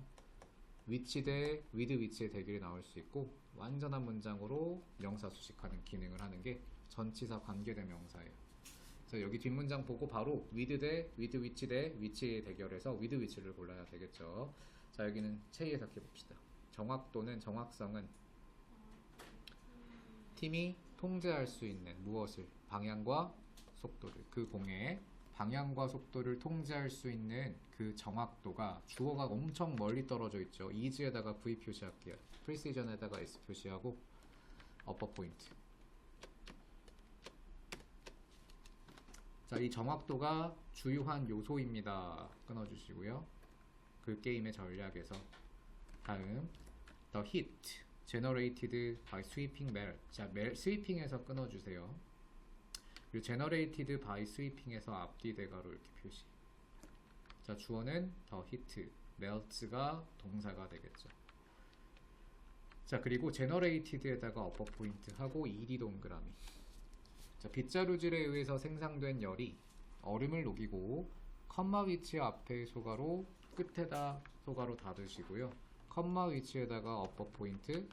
which 대 with which의 대결이 나올 수 있고 완전한 문장으로 명사 수식하는 기능을 하는 게 전치사 관계대명사예요. 그래서 여기 뒷문장 보고 바로 with 대 with which 대 which의 대결에서 with which를 골라야 되겠죠. 자, 여기는 체이 해석해 봅시다. 정확도는 정확성은 팀이 통제할 수 있는 무엇을? 방향과 속도를. 그 공의 방향과 속도를 통제할 수 있는 그 정확도가 주어가 엄청 멀리 떨어져 있죠. is에다가 V 표시할게요. precision에다가 S 표시하고 upper 포인트. 자, 이 정확도가 주요한 요소입니다. 끊어주시고요. 그 게임의 전략에서 다음 the heat generated by sweeping bell. 자, sweeping에서 끊어주세요. 그리고 generated by sweeping에서 앞뒤 대가로 이렇게 표시. 자, 주어는 the heat, melts가 동사가 되겠죠. 자, 그리고 generated에다가 upper 포인트 하고 ed 동그라미. 자, 빗자루질에 의해서 생산된 열이 얼음을 녹이고 컴마 위치 앞에 소가로 끝에다 소가로 닫으시고요. 컴마 위치에다가 upper 포인트,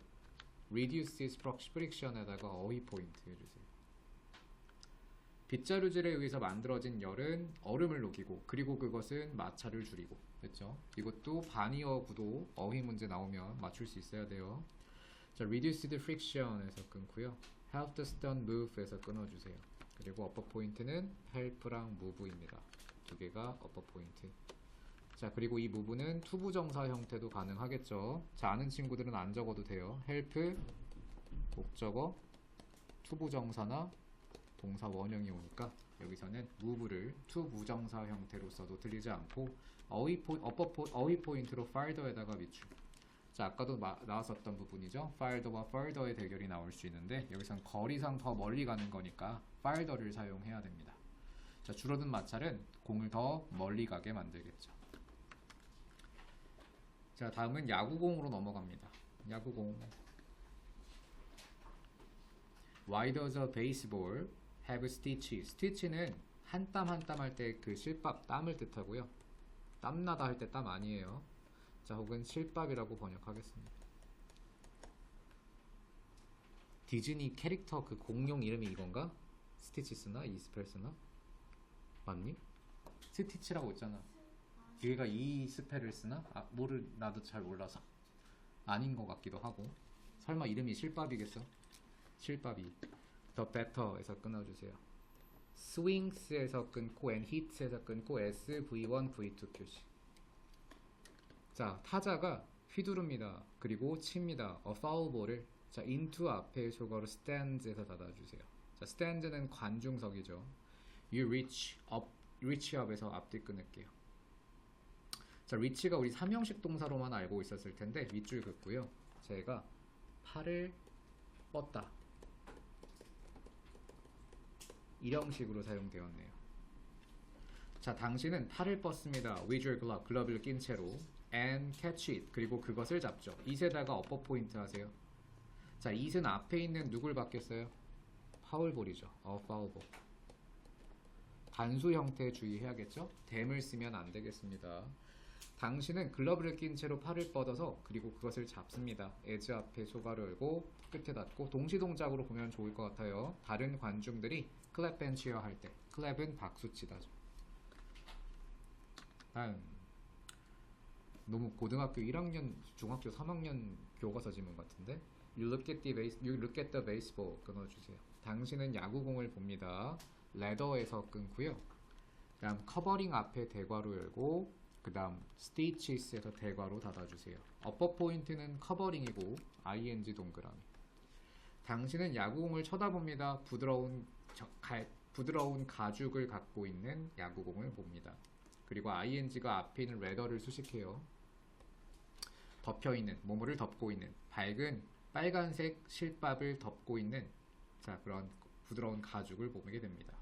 reduces friction에다가 어휘 포인트 해주세요. 빗자루질에 의해서 만들어진 열은 얼음을 녹이고 그리고 그것은 마찰을 줄이고. 됐죠? 이것도 반이어 구도 어휘 문제 나오면 맞출 수 있어야 돼요. 자, reduced friction에서 끊고요. help the stone move에서 끊어주세요. 그리고 upper point는 help랑 move입니다. 두 개가 upper point. 자, 그리고 이 move는 투부정사 형태도 가능하겠죠. 자, 아는 친구들은 안 적어도 돼요. help, 목적어, 투부정사나 동사 원형이 오니까 여기서는 move를 투부정사 형태로 써도 틀리지 않고 어휘 포인트로 farther에다가 위축. 자, 아까도 나왔었던 부분이죠. farther와 further의 대결이 나올 수 있는데 여기선 거리상 더 멀리 가는 거니까 farther를 사용해야 됩니다. 자, 줄어든 마찰은 공을 더 멀리 가게 만들겠죠. 자, 다음은 야구공으로 넘어갑니다. 야구공. Why does a baseball have stitches? stitch는 한 땀 한 땀 할 때 그 실밥 땀을 뜻하고요. 땀나다 할 때 땀 아니에요. 자, 혹은 실밥이라고 번역하겠습니다. 디즈니 캐릭터 그 공룡 이름이 이건가? 스티치스나 이스펠스나? 맞니? 스티치라고 있잖아. 뒤에가 이 스펠을 쓰나? 아, 나도 잘 몰라서 아닌 것 같기도 하고. 설마 이름이 실밥이겠어? 실밥이. The better에서 끊어주세요. swings에서 끊고 and hits에서 끊고 S, V1, V2 표시. 자, 타자가 휘두릅니다. 그리고 칩니다. a foul ball을 자, into 앞에 소거로 stands에서 닫아주세요. 자, stand는 관중석이죠. You reach up에서 앞뒤 끊을게요. 자, reach가 우리 3형식 동사로만 알고 있었을 텐데 밑줄 긋고요. 제가 팔을 뻗다. 일형식으로 사용되었네요. 자, 당신은 팔을 뻗습니다. with your glove, 글러브를 낀 채로 and catch it, 그리고 그것을 잡죠. it에다가 upper point 하세요. 자, it은 앞에 있는 누굴 받겠어요? 파울볼이죠. a foul ball. 단수 형태 주의해야겠죠? 댐을 쓰면 안 되겠습니다. 당신은 글러브를 낀 채로 팔을 뻗어서 그리고 그것을 잡습니다. 에즈 앞에 소가를 열고 끝에 닫고 동시동작으로 보면 좋을 것 같아요. 다른 관중들이 클랩 앤 치어 할 때 클랩은 박수치다죠. 다음 너무 고등학교 1학년, 중학교 3학년 교과서 지문 같은데 You look at the baseball 끊어주세요. 당신은 야구공을 봅니다. 레더에서 끊고요. 그 다음 커버링 앞에 대괄호 열고 그 다음 stitches에서 대괄호 닫아주세요. upper point는 커버링이고 ing 동그라미. 당신은 야구공을 쳐다봅니다. 부드러운 가죽을 갖고 있는 야구공을 봅니다. 그리고 ing가 앞에 있는 레더를 수식해요. 덮여있는, 뭐뭐를 덮고 있는, 밝은 빨간색 실밥을 덮고 있는 자, 그런 부드러운 가죽을 보게 됩니다.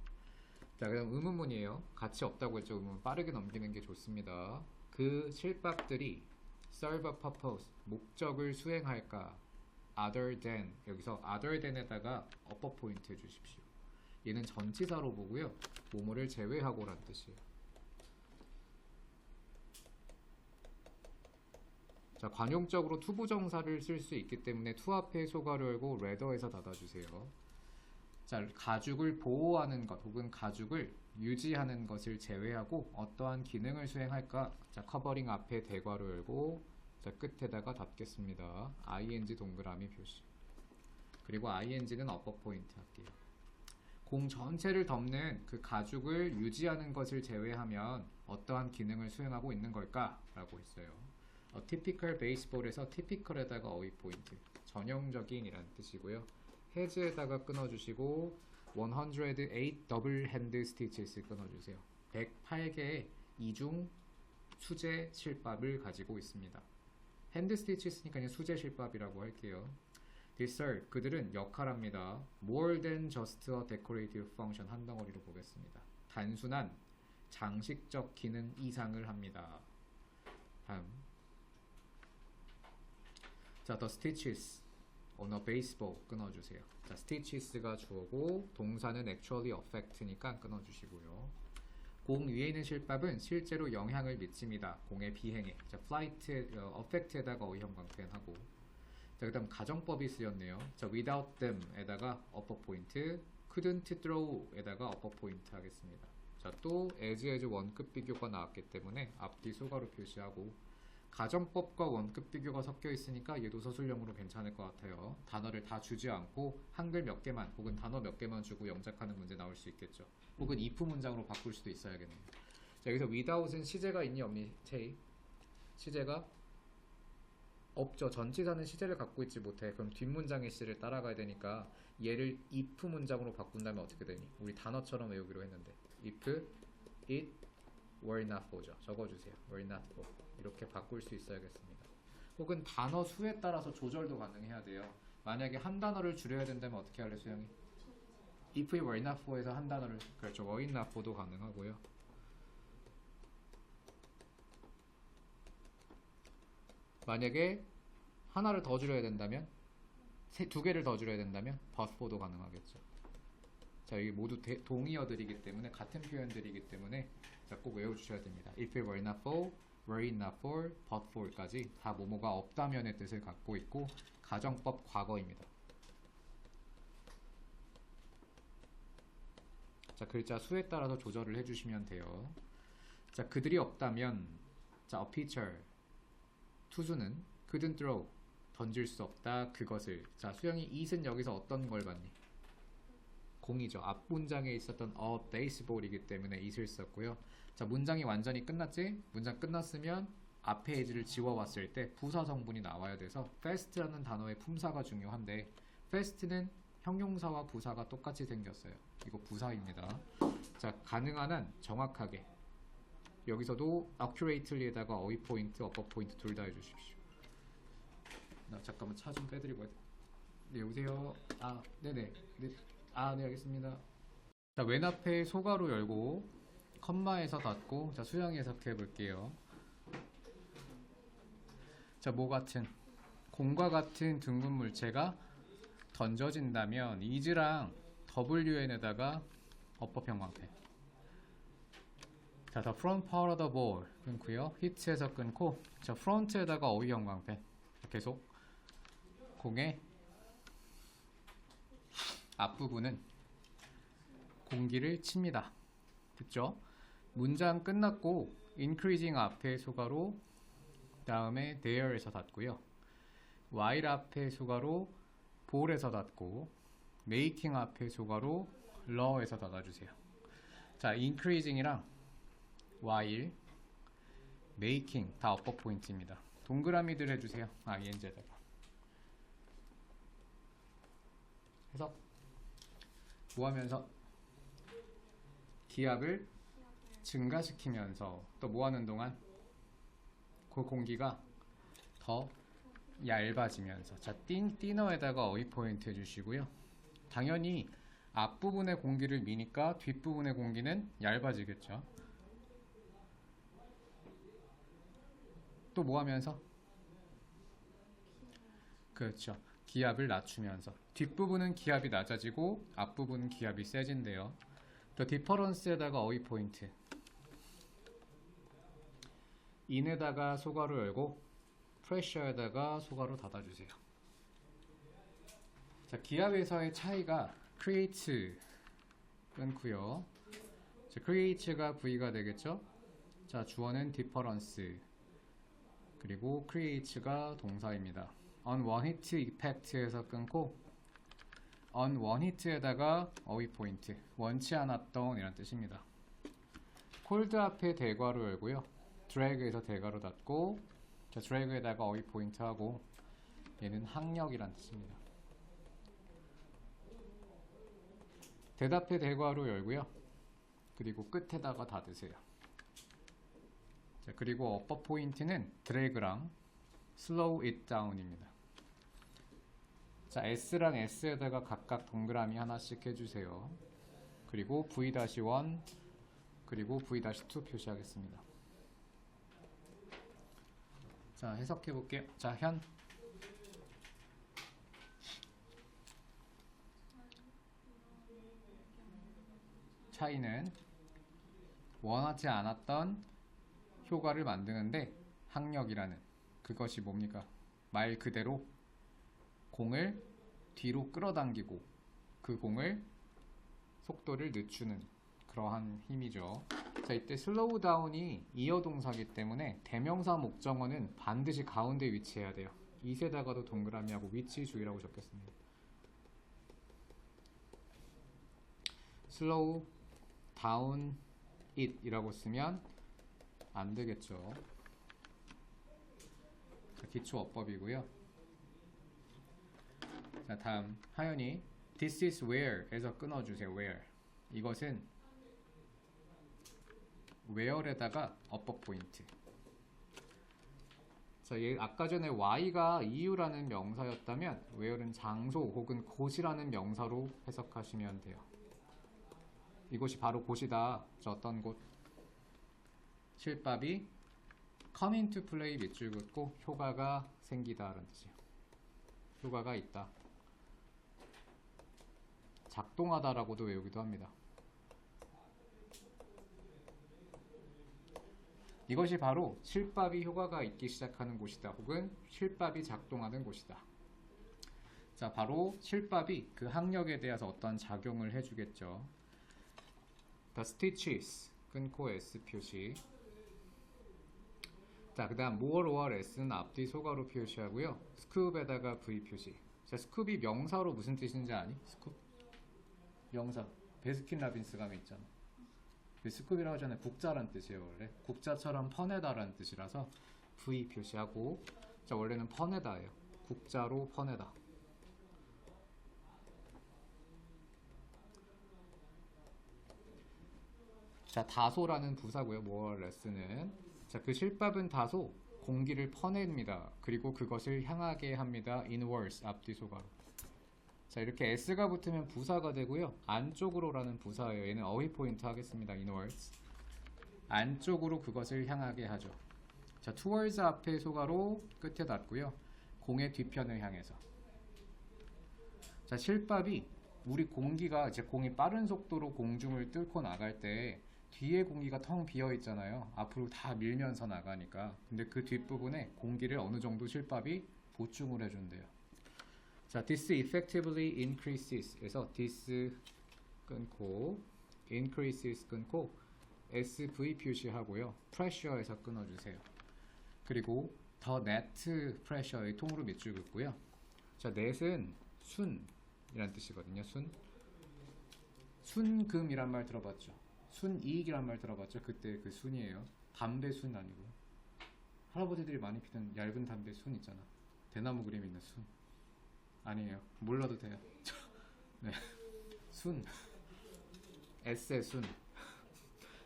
자, 그다음 의문문이에요. 가치 없다고 했죠. 의문 빠르게 넘기는 게 좋습니다. 그 실밥들이 serve a purpose, 목적을 수행할까? other than, 여기서 other than에다가 upper point 해주십시오. 얘는 전치사로 보고요. 뭐뭐를 제외하고란 뜻이에요. 자, 관용적으로 투부정사를 쓸 수 있기 때문에 to 앞에 소가를 열고 rather에서 닫아주세요. 자, 가죽을 보호하는 것 혹은 가죽을 유지하는 것을 제외하고 어떠한 기능을 수행할까? 자, 커버링 앞에 대괄호 열고 자, 끝에다가 닫겠습니다. ing 동그라미 표시. 그리고 ing는 upper point 할게요. 공 전체를 덮는 그 가죽을 유지하는 것을 제외하면 어떠한 기능을 수행하고 있는 걸까? 라고 했어요. typical baseball에서 typical에다가 어휘 포인트. 전형적인 이란 뜻이고요. 헤즈에다가 끊어주시고 108 더블 핸드 스티치스 끊어주세요. 108개의 이중 수제 실밥을 가지고 있습니다. 핸드 스티치스니까 수제 실밥이라고 할게요. These 그들은 역할합니다. More than just a decorative function 한 덩어리로 보겠습니다. 단순한 장식적 기능 이상을 합니다. 다음 자, the stitches on a baseball 끊어주세요. 자, stitches가 주어고 동사는 actually affect니까 끊어주시고요. 공 위에 있는 실밥은 실제로 영향을 미칩니다. 공의 비행에. 자, affect에다가 어휘형 강변하고. 자, 그 다음 가정법이 쓰였네요. 자, without them에다가 upper point, couldn't throw에다가 upper point 하겠습니다. 자, 또 as 원급 비교가 나왔기 때문에 앞뒤 소가로 표시하고 가정법과 원급 비교가 섞여 있으니까 얘도 서술형으로 괜찮을 것 같아요. 단어를 다 주지 않고 한글 몇 개만 혹은 단어 몇 개만 주고 영작하는 문제 나올 수 있겠죠. 혹은 if 문장으로 바꿀 수도 있어야겠네요. 자, 여기서 without은 시제가 있니 없니? 체이. 시제가 없죠. 전치사는 시제를 갖고 있지 못해. 그럼 뒷문장의 시를 따라가야 되니까 얘를 if 문장으로 바꾼다면 어떻게 되니? 우리 단어처럼 외우기로 했는데 if it were not for죠. 적어주세요. were not for. 이렇게 바꿀 수 있어야겠습니다. 혹은 단어 수에 따라서 조절도 가능해야 돼요. 만약에 한 단어를 줄여야 된다면 어떻게 할래, 수영이? if it were not for에서 한 단어를, 그렇죠, were not for도 가능하고요. 만약에 하나를 더 줄여야 된다면, 두 개를 더 줄여야 된다면 but for도 가능하겠죠. 자, 여기 모두 동의어들이기 때문에 같은 표현들이기 때문에 자, 꼭 외워주셔야 됩니다. If it were not for, were it not for, but for까지 다 뭐뭐가 없다면의 뜻을 갖고 있고 가정법 과거입니다. 자, 글자 수에 따라서 조절을 해주시면 돼요. 자, 그들이 없다면 자, a pitcher 투수는 couldn't throw 던질 수 없다 그것을. 자, 수영이 it은 여기서 어떤 걸 봤니? 공이죠. 앞 문장에 있었던 a baseball이기 때문에 it을 썼고요. 자, 문장이 완전히 끝났지? 문장 끝났으면 앞에 에이지를 지워왔을 때 부사 성분이 나와야 돼서 fast라는 단어의 품사가 중요한데 fast는 형용사와 부사가 똑같이 생겼어요. 이거 부사입니다. 자, 가능한 한 정확하게 여기서도 accurately에다가 어휘 포인트, 어법 포인트 둘 다 해주십시오. 나 잠깐만 차 좀 빼드리고 해야 돼. 네, 여보세요. 아, 네네. 네. 아, 네, 알겠습니다. 자, 왼 앞에 소가로 열고 컴마에서 닫고. 자, 수영 해석해 볼게요. 자, 뭐 같은 공과 같은 둥근 물체가 던져진다면 is랑 WN에다가 어법 형광펜. 자, the front part of the ball 끊고요. hit에서 끊고. 자, front에다가 어휘 형광펜. 계속 공의 앞부분은 공기를 칩니다. 됐죠? 문장 끝났고 increasing 앞에 소가로 다음에 there에서 닫고요. while 앞에 소가로 ball에서 닫고 making 앞에 소가로 law에서 닫아주세요. 자, increasing이랑 while, making 다 어법 포인트입니다. 동그라미들 해주세요. ing에다가 해서 뭐 하면서? 기압을 증가시키면서 또 뭐 하는 동안? 그 공기가 더 얇아지면서. 자, 띵너에다가 어휘 포인트 해주시고요. 당연히 앞부분의 공기를 미니까 뒷부분의 공기는 얇아지겠죠. 또 뭐 하면서? 그렇죠. 기압을 낮추면서. 뒷부분은 기압이 낮아지고 앞부분은 기압이 세진대요. 더 디퍼런스에다가 어휘 포인트. in에다가 소가로 열고 pressure에다가 소가로 닫아주세요. 자, 기압에서의 차이가 create 끊고요. 자, create가 V가 되겠죠. 자, 주어는 difference 그리고 create가 동사입니다. on one hit effect에서 끊고 on one hit에다가 어휘 포인트. 원치 않았던 이란 뜻입니다. cold 앞에 대괄호 열고요. drag에서 대괄호 닫고. 자, drag에다가 어휘 포인트 하고 얘는 학력이란 뜻입니다. 대답해 대괄호 열고요. 그리고 끝에다가 닫으세요. 자, 그리고 어법 포인트는 drag랑 slow it down입니다. 자, S랑 S에다가 각각 동그라미 하나씩 해주세요. 그리고 V-1 그리고 V-2 표시하겠습니다. 자, 해석해 볼게요. 자, 현 차이는 원하지 않았던 효과를 만드는데 학력이라는 그것이 뭡니까? 말 그대로 공을 뒤로 끌어당기고 그 공을 속도를 늦추는 그러한 힘이죠. 자, 이때 슬로우 다운이 이어 동사기 때문에 대명사 목적어는 반드시 가운데 위치해야 돼요. 이세다가도 동그라미하고 위치 주의라고 적겠습니다. 슬로우 다운 it 이라고 쓰면 안 되겠죠. 자, 기초 어법이고요. 자, 다음 하연이 This is where에서 끊어주세요. where. 이것은 where에다가 어법 포인트. 자, 아까 전에 y가 이유라는 명사였다면 where는 장소 혹은 곳이라는 명사로 해석하시면 돼요. 이곳이 바로 곳이다. 저 어떤 곳? 실밥이 come into play 밑줄 긋고 효과가 생기다라는 뜻이에요. 효과가 있다. 작동하다라고도 외우기도 합니다. 이것이 바로 실밥이 효과가 있기 시작하는 곳이다. 혹은 실밥이 작동하는 곳이다. 자, 바로 실밥이 그 학력에 대해서 어떤 작용을 해주겠죠. The stitches 끊고 S 표시. 자, 그 다음 more or less는 앞뒤 소가로 표시하고요. scoop에다가 V 표시. 자, scoop이 명사로 무슨 뜻인지 아니? scoop? 명사. 베스킨라빈스 가면 있잖아. 스쿱이라고 하잖아요. 국자란 뜻이에요. 원래 국자처럼 퍼내다라는 뜻이라서 V 표시하고. 자, 원래는 퍼내다예요. 국자로 퍼내다. 자, 다소라는 부사고요. more or less는. 자, 그 실밥은 다소 공기를 퍼냅니다. 그리고 그것을 향하게 합니다. inwards 앞뒤 소가로. 자, 이렇게 s가 붙으면 부사가 되고요. 안쪽으로라는 부사예요. 얘는 어휘 포인트 하겠습니다. inwards. 안쪽으로 그것을 향하게 하죠. 자, towards 앞에 소가로 끝에 닫고요. 공의 뒤편을 향해서. 자, 실밥이 우리 공기가 이제 공이 빠른 속도로 공중을 뚫고 나갈 때 뒤에 공기가 텅 비어 있잖아요. 앞으로 다 밀면서 나가니까. 근데 그 뒷부분에 공기를 어느 정도 실밥이 보충을 해준대요. 자, this effectively increases 에서 this 끊고 increases 끊고 SV 표시하고요. pressure에서 끊어주세요. 그리고 the net pressure의 통으로 밑줄 긋고요. 자, net은 순이란 뜻이거든요. 순금이란 말 들어봤죠? 순이익이란 말 들어봤죠? 그때 그 순이에요. 담배 순 아니고요. 할아버지들이 많이 피던 얇은 담배 순 있잖아. 대나무 그림 있는 순. 아니에요. 몰라도 돼요. 네. 순. S의 순.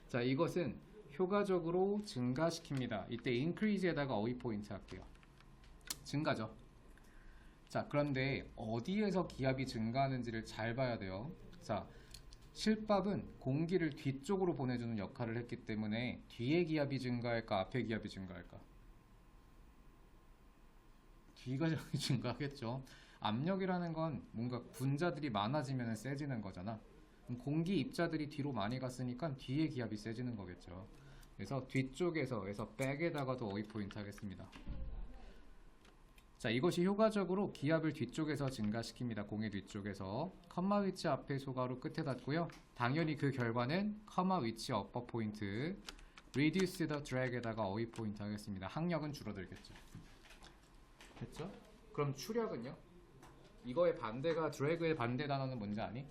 자, 이것은 효과적으로 증가시킵니다. 이때 increase에다가 어휘 포인트 할게요. 증가죠. 자, 그런데 어디에서 기압이 증가하는지를 잘 봐야 돼요. 자, 실밥은 공기를 뒤쪽으로 보내주는 역할을 했기 때문에 뒤에 기압이 증가할까, 앞에 기압이 증가할까? 뒤가 증가하겠죠. 압력이라는 건 뭔가 분자들이 많아지면 세지는 거잖아. 공기 입자들이 뒤로 많이 갔으니까 뒤에 기압이 세지는 거겠죠. 그래서 뒤쪽에서 백에다가도 어휘 포인트 하겠습니다. 자, 이것이 효과적으로 기압을 뒤쪽에서 증가시킵니다. 공의 뒤쪽에서. 컴마 위치 앞에 소가로 끝에 닫고요. 당연히 그 결과는 컴마 위치 어퍼 포인트 reduce the drag에다가 어휘 포인트 하겠습니다. 항력은 줄어들겠죠. 됐죠? 그럼 추력은요? 이거의 반대가 드래그의 반대 단어는 뭔지 아니?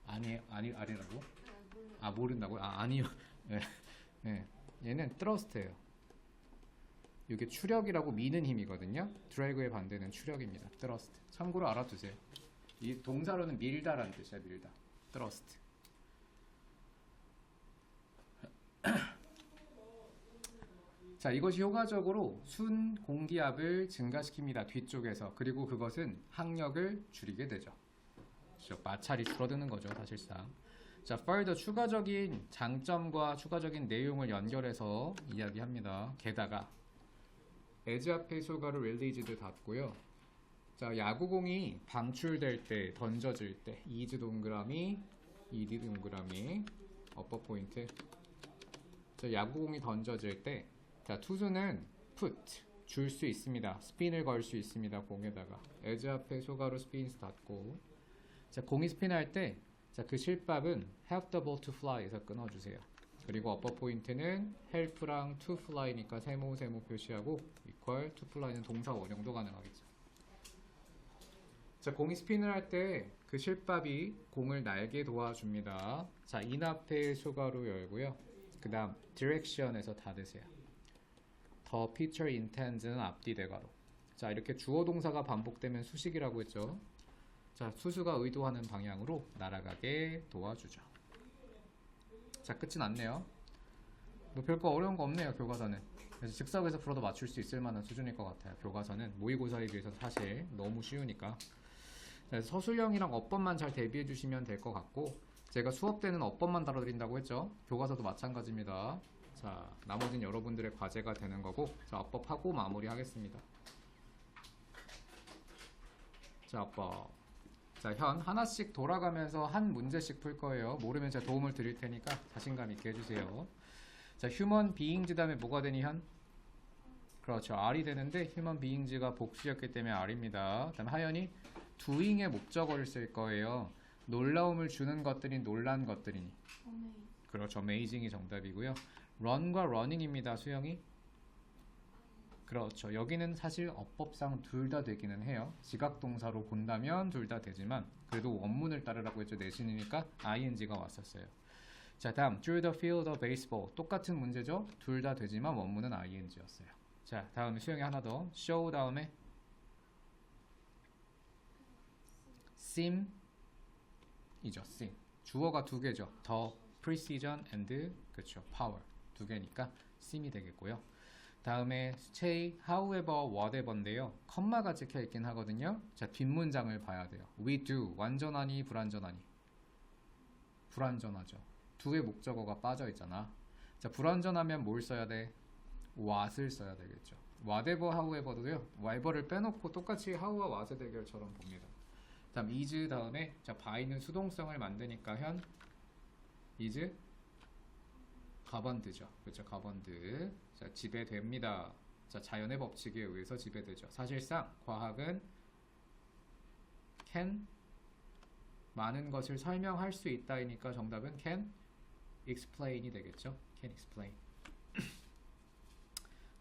아니라고? 아, 모른다고요? 아, 아니요. 네. 네. 얘는 트러스트예요. 이게 추력이라고 미는 힘이거든요. 드래그의 반대는 추력입니다. 트러스트. 참고로 알아두세요. 이 동사로는 밀다라는 뜻이야. 밀다. 트러스트. 자, 이것이 효과적으로 순 공기압을 증가시킵니다. 뒤쪽에서. 그리고 그것은 항력을 줄이게 되죠. 마찰이 줄어드는 거죠, 사실상. 자, further 추가적인 장점과 추가적인 내용을 연결해서 이야기합니다. 게다가 as 앞에 소가로 released 닫고요. 자, 야구공이 방출될 때, 던져질 때 is 동그라미, ed 동그라미, 어퍼 포인트. 자, 야구공이 던져질 때, 자, 투수는 put 줄 수 있습니다. 스핀을 걸 수 있습니다. 공에다가 as 앞에 소가로 스핀스 닫고. 자, 공이 스핀할 때 자, 그 실밥은 help the boat to fly에서 끊어주세요. 그리고 upper 포인트는 help랑 to fly니까 세모 표시하고 equal to fly는 동사 원형도 가능하겠죠. 자, 공이 스핀을 할 때 그 실밥이 공을 날게 도와줍니다. 자, in 앞에 수가로 열고요. 그 다음 direction에서 닫으세요. The pitcher intends는 앞뒤 대괄호. 자, 이렇게 주어 동사가 반복되면 수식이라고 했죠. 자, 수수가 의도하는 방향으로 날아가게 도와주죠. 자, 끝이 났네요. 뭐 별거 어려운 거 없네요, 교과서는. 그래서 즉석에서 풀어도 맞출 수 있을 만한 수준일 것 같아요. 교과서는 모의고사에 비해서 사실 너무 쉬우니까. 자, 서술형이랑 어법만 잘 대비해 주시면 될 것 같고, 제가 수업 때는 어법만 다뤄드린다고 했죠. 교과서도 마찬가지입니다. 자, 나머지는 여러분들의 과제가 되는 거고, 자, 어법하고 마무리하겠습니다. 자, 어법. 자, 현 하나씩 돌아가면서 한 문제씩 풀 거예요. 모르면 제가 도움을 드릴 테니까 자신감 있게 해주세요. 자, human beings 다음에 뭐가 되니 현? 그렇죠. R이 되는데 human beings가 복수였기 때문에 R입니다. 다음 하연이 doing의 목적어를 쓸 거예요. 놀라움을 주는 것들이 놀란 것들이니. 그렇죠. amazing이 정답이고요. run과 running입니다. 수영이. 그렇죠. 여기는 사실 어법상 둘 다 되기는 해요. 지각동사로 본다면 둘 다 되지만 그래도 원문을 따르라고 했죠. 내신이니까 ing가 왔었어요. 자, 다음 through the field of baseball. 똑같은 문제죠. 둘 다 되지만 원문은 ing였어요. 자, 다음에 수영이 하나 더. show 다음에 seem 이죠. seem. 주어가 두 개죠. the precision and 그렇죠. power 두 개니까 seem이 되겠고요. 다음에 say, however, whatever인데요. 컴마가 찍혀 있긴 하거든요. 자, 뒷문장을 봐야 돼요. we do 완전하니 불완전하니? 불완전하죠. do의 목적어가 빠져 있잖아. 자, 불완전하면 뭘 써야 돼? what을 써야 되겠죠. whatever, however도요. whatever를 빼놓고 똑같이 how와 what의 대결처럼 봅니다. 다음 is 다음에 자, by는 수동성을 만드니까 현 is 가번드죠. 그렇죠. 가번드. 자, 지배됩니다. 자, 자연의 법칙에 의해서 지배되죠. 사실상 과학은 can 많은 것을 설명할 수 있다이니까 정답은 can explain이 되겠죠. can explain.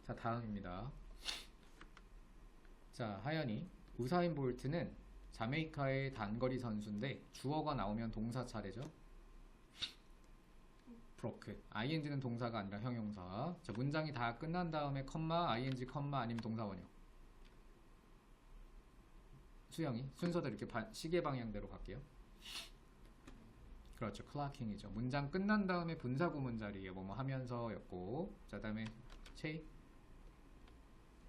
자, 다음입니다. 자, 하연이 우사인 볼트는 자메이카의 단거리 선수인데 주어가 나오면 동사 차례죠. broke. ing는 동사가 아니라 형용사. 자, 문장이 다 끝난 다음에 컴마, ing, 컴마 아니면 동사 원형. 수영이 순서대로 이렇게 시계 방향대로 갈게요. 그렇죠. clocking이죠. 문장 끝난 다음에 분사 구문 자리에 뭐뭐 하면서였고, 자, 다음에 say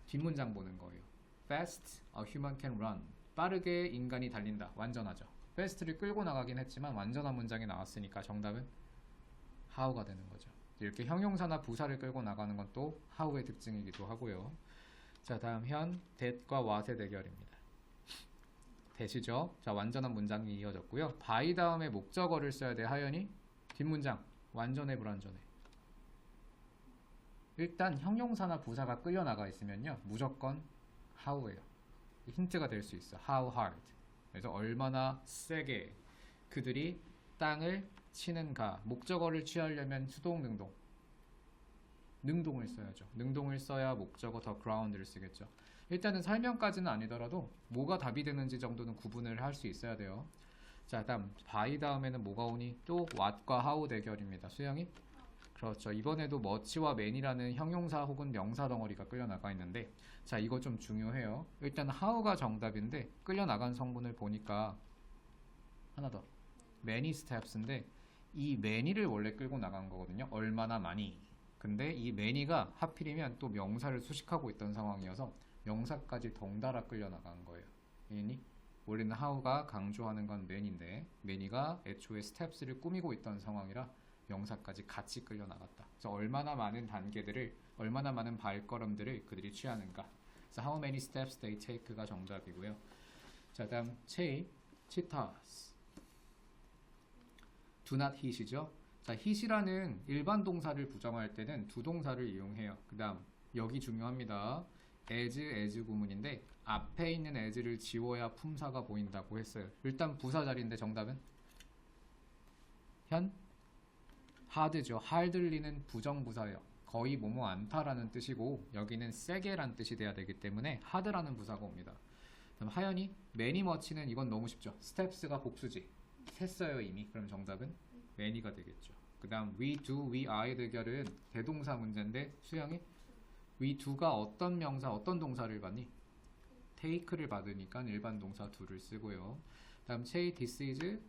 뒷문장 보는 거예요. fast a human can run. 빠르게 인간이 달린다. 완전하죠. fast를 끌고 나가긴 했지만 완전한 문장이 나왔으니까 정답은 how가 되는 거죠. 이렇게 형용사나 부사를 끌고 나가는 건 또 how의 특징이기도 하고요. 자, 다음 현 that과 what의 대결입니다. that이죠. 자, 완전한 문장이 이어졌고요. by 다음에 목적어를 써야 돼. 하연이 뒷문장 완전해 불완전해? 일단 형용사나 부사가 끌려 나가 있으면요 무조건 how예요. 힌트가 될 수 있어. how hard. 그래서 얼마나 세게 그들이 땅을 치는가. 목적어를 취하려면 수동 능동. 능동을 써야죠. 능동을 써야 목적어 the ground를 쓰겠죠. 일단은 설명까지는 아니더라도 뭐가 답이 되는지 정도는 구분을 할 수 있어야 돼요. 자, 다음 by 다음에는 뭐가 오니? 또 what과 how 대결입니다. 수영이? 그렇죠. 이번에도 much와 man이라는 형용사 혹은 명사 덩어리가 끌려 나가 있는데, 자, 이거 좀 중요해요. 일단 how가 정답인데 끌려 나간 성분을 보니까 하나 더 many steps인데 이 many를 원래 끌고 나간 거거든요. 얼마나 많이. 근데 이 many가 하필이면 또 명사를 수식하고 있던 상황이어서 명사까지 덩달아 끌려 나간 거예요. 이니 원래는 how가 강조하는 건 many인데 many가 애초에 steps를 꾸미고 있던 상황이라 명사까지 같이 끌려 나갔다. 그래서 얼마나 많은 단계들을, 얼마나 많은 발걸음들을 그들이 취하는가. 그래서 how many steps they take가 정답이고요. 자, 다음 cheetahs. do not hit이죠. 자, hit이라는 일반 동사를 부정할 때는 두 동사를 이용해요. 그 다음 여기 중요합니다. as 구문인데 앞에 있는 as를 지워야 품사가 보인다고 했어요. 일단 부사 자리인데 정답은 현 hard죠. hardly는 부정부사예요. 거의 뭐뭐 않다라는 뜻이고 여기는 세게란 뜻이 돼야 되기 때문에 hard라는 부사가 옵니다. 그럼 하연이 many much는 이건 너무 쉽죠. steps가 복수지. 했어요 이미. 그럼 정답은 many가 되겠죠. 그 다음 we do, we are 대결은 대동사 문제인데 수영이 we do가 어떤 명사, 어떤 동사를 받니? take를 받으니까 일반 동사 do를 쓰고요. 다음 say this is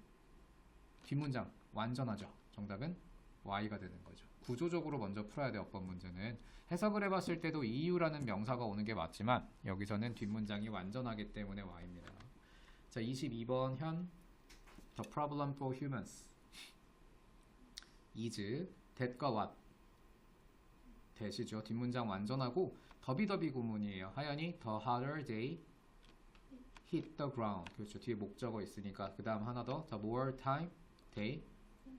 뒷문장 완전하죠. 정답은 y가 되는 거죠. 구조적으로 먼저 풀어야 돼. 어법 문제는 해석을 해봤을 때도 이유라는 명사가 오는 게 맞지만 여기서는 뒷문장이 완전하기 때문에 y입니다. 자, 22번 현 The problem for humans is that과 what that이죠. 뒷문장 완전하고 더비더비 구문이에요. 하연이 the harder they hit the ground. 그렇죠. 뒤에 목적어 있으니까 그 다음 하나 더 the more time they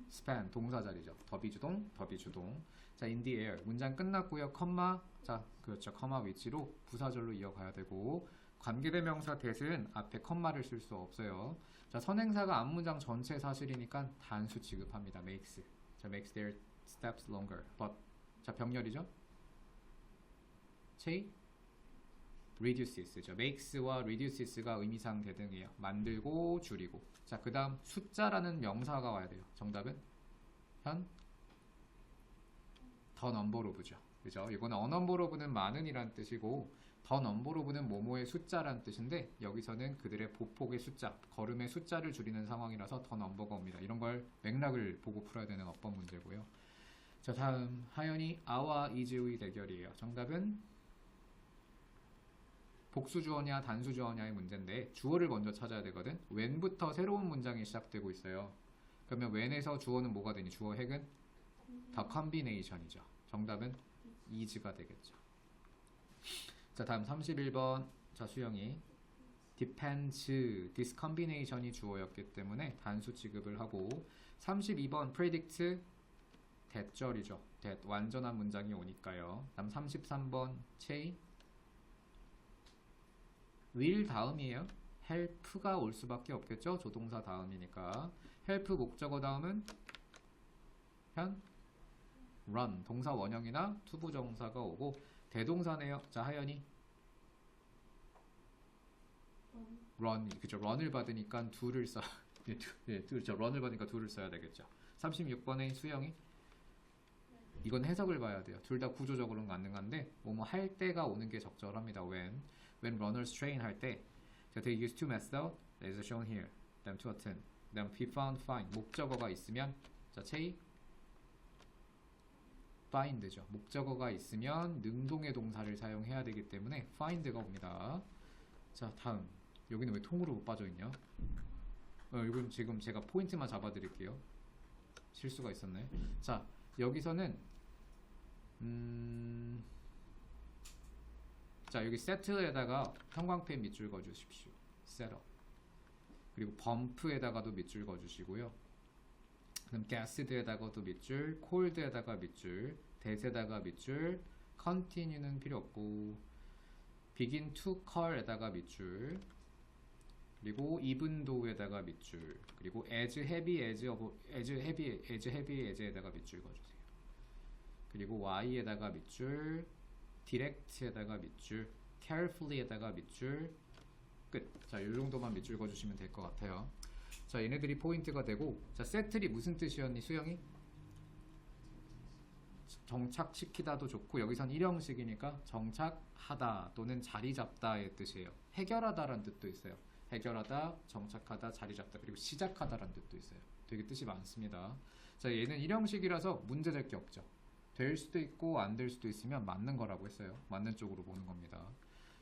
spend. 동사 자리죠. 더비주동, 더비주동. 자, in the air. 문장 끝났고요. 컴마. 자, 그렇죠. 컴마 위치로 부사절로 이어가야 되고 관계대명사 that은 앞에 컴마를 쓸 수 없어요. 자, 선행사가 앞문장 전체 사실이니까 단수 취급합니다. makes. 자, makes their steps longer. but. 자, 병렬이죠. say reduces죠. makes와 reduces가 의미상 대등이에요. 만들고 줄이고. 자, 그 다음 숫자라는 명사가 와야 돼요. 정답은 현 the number of죠. 그죠? 이거는 a number of는 많은이란 뜻이고 the number of는 뭐뭐의 숫자란 뜻인데 여기서는 그들의 보폭의 숫자, 걸음의 숫자를 줄이는 상황이라서 the number가 옵니다. 이런 걸 맥락을 보고 풀어야 되는 어법 문제고요. 자, 다음 하연이 아와 이즈의 대결이에요. 정답은 복수 주어냐 단수 주어냐의 문제인데 주어를 먼저 찾아야 되거든. when부터 새로운 문장이 시작되고 있어요. 그러면 when에서 주어는 뭐가 되니? 주어 핵은 the combination이죠. 정답은 is가 되겠죠. 자, 다음 31번. 자, 수영이 depends, this combination이 주어였기 때문에 단수 취급을 하고 32번 predict that절이죠. that 완전한 문장이 오니까요. 다음 33번 say will 다음이에요. help가 올 수밖에 없겠죠. 조동사 다음이니까. help 목적어 다음은 현 run 동사 원형이나 투부정사가 오고 대동사네요. 자, 하연이 run 그죠. run을 받으니까 do를 써. 그렇죠. run을 받으니까 do를 써야 되겠죠. 36번의 수영이 이건 해석을 봐야 돼요. 둘 다 구조적으로는 가능한데 뭐뭐 할 때가 오는 게 적절합니다. when runners train 할 때 they use two methods as shown here. 다음 to attend. 다음 be found, find. 목적어가 있으면 자, say find죠. 목적어가 있으면 능동의 동사를 사용해야 되기 때문에 find가 옵니다. 자, 다음 여기는 왜 통으로 못 빠져있냐? 이건 지금 제가 포인트만 잡아드릴게요. 실수가 있었네. 자, 여기서는 자, 여기 세트에다가 형광펜 밑줄 그어주십시오. 셋업. 그리고 범프에다가도 밑줄 그어주시고요. 그럼 gased에다가도 밑줄, cold에다가 밑줄, that에다가 밑줄, continue는 필요 없고 begin to call에다가 밑줄, 그리고 even though에다가 밑줄, 그리고 as heavy as에다가 밑줄 그어주세요. 그리고 y에다가 밑줄, direct에다가 밑줄, carefully에다가 밑줄, 끝. 자, 이 정도만 밑줄 그어주시면 될 것 같아요. 자, 얘네들이 포인트가 되고, 자, settl이 무슨 뜻이었니, 수영이? 정착시키다도 좋고, 여기선 일형식이니까 정착하다 또는 자리 잡다의 뜻이에요. 해결하다라는 뜻도 있어요. 해결하다, 정착하다, 자리 잡다, 그리고 시작하다라는 뜻도 있어요. 되게 뜻이 많습니다. 자, 얘는 일형식이라서 문제될 게 없죠. 될 수도 있고 안 될 수도 있으면 맞는 거라고 했어요. 맞는 쪽으로 보는 겁니다.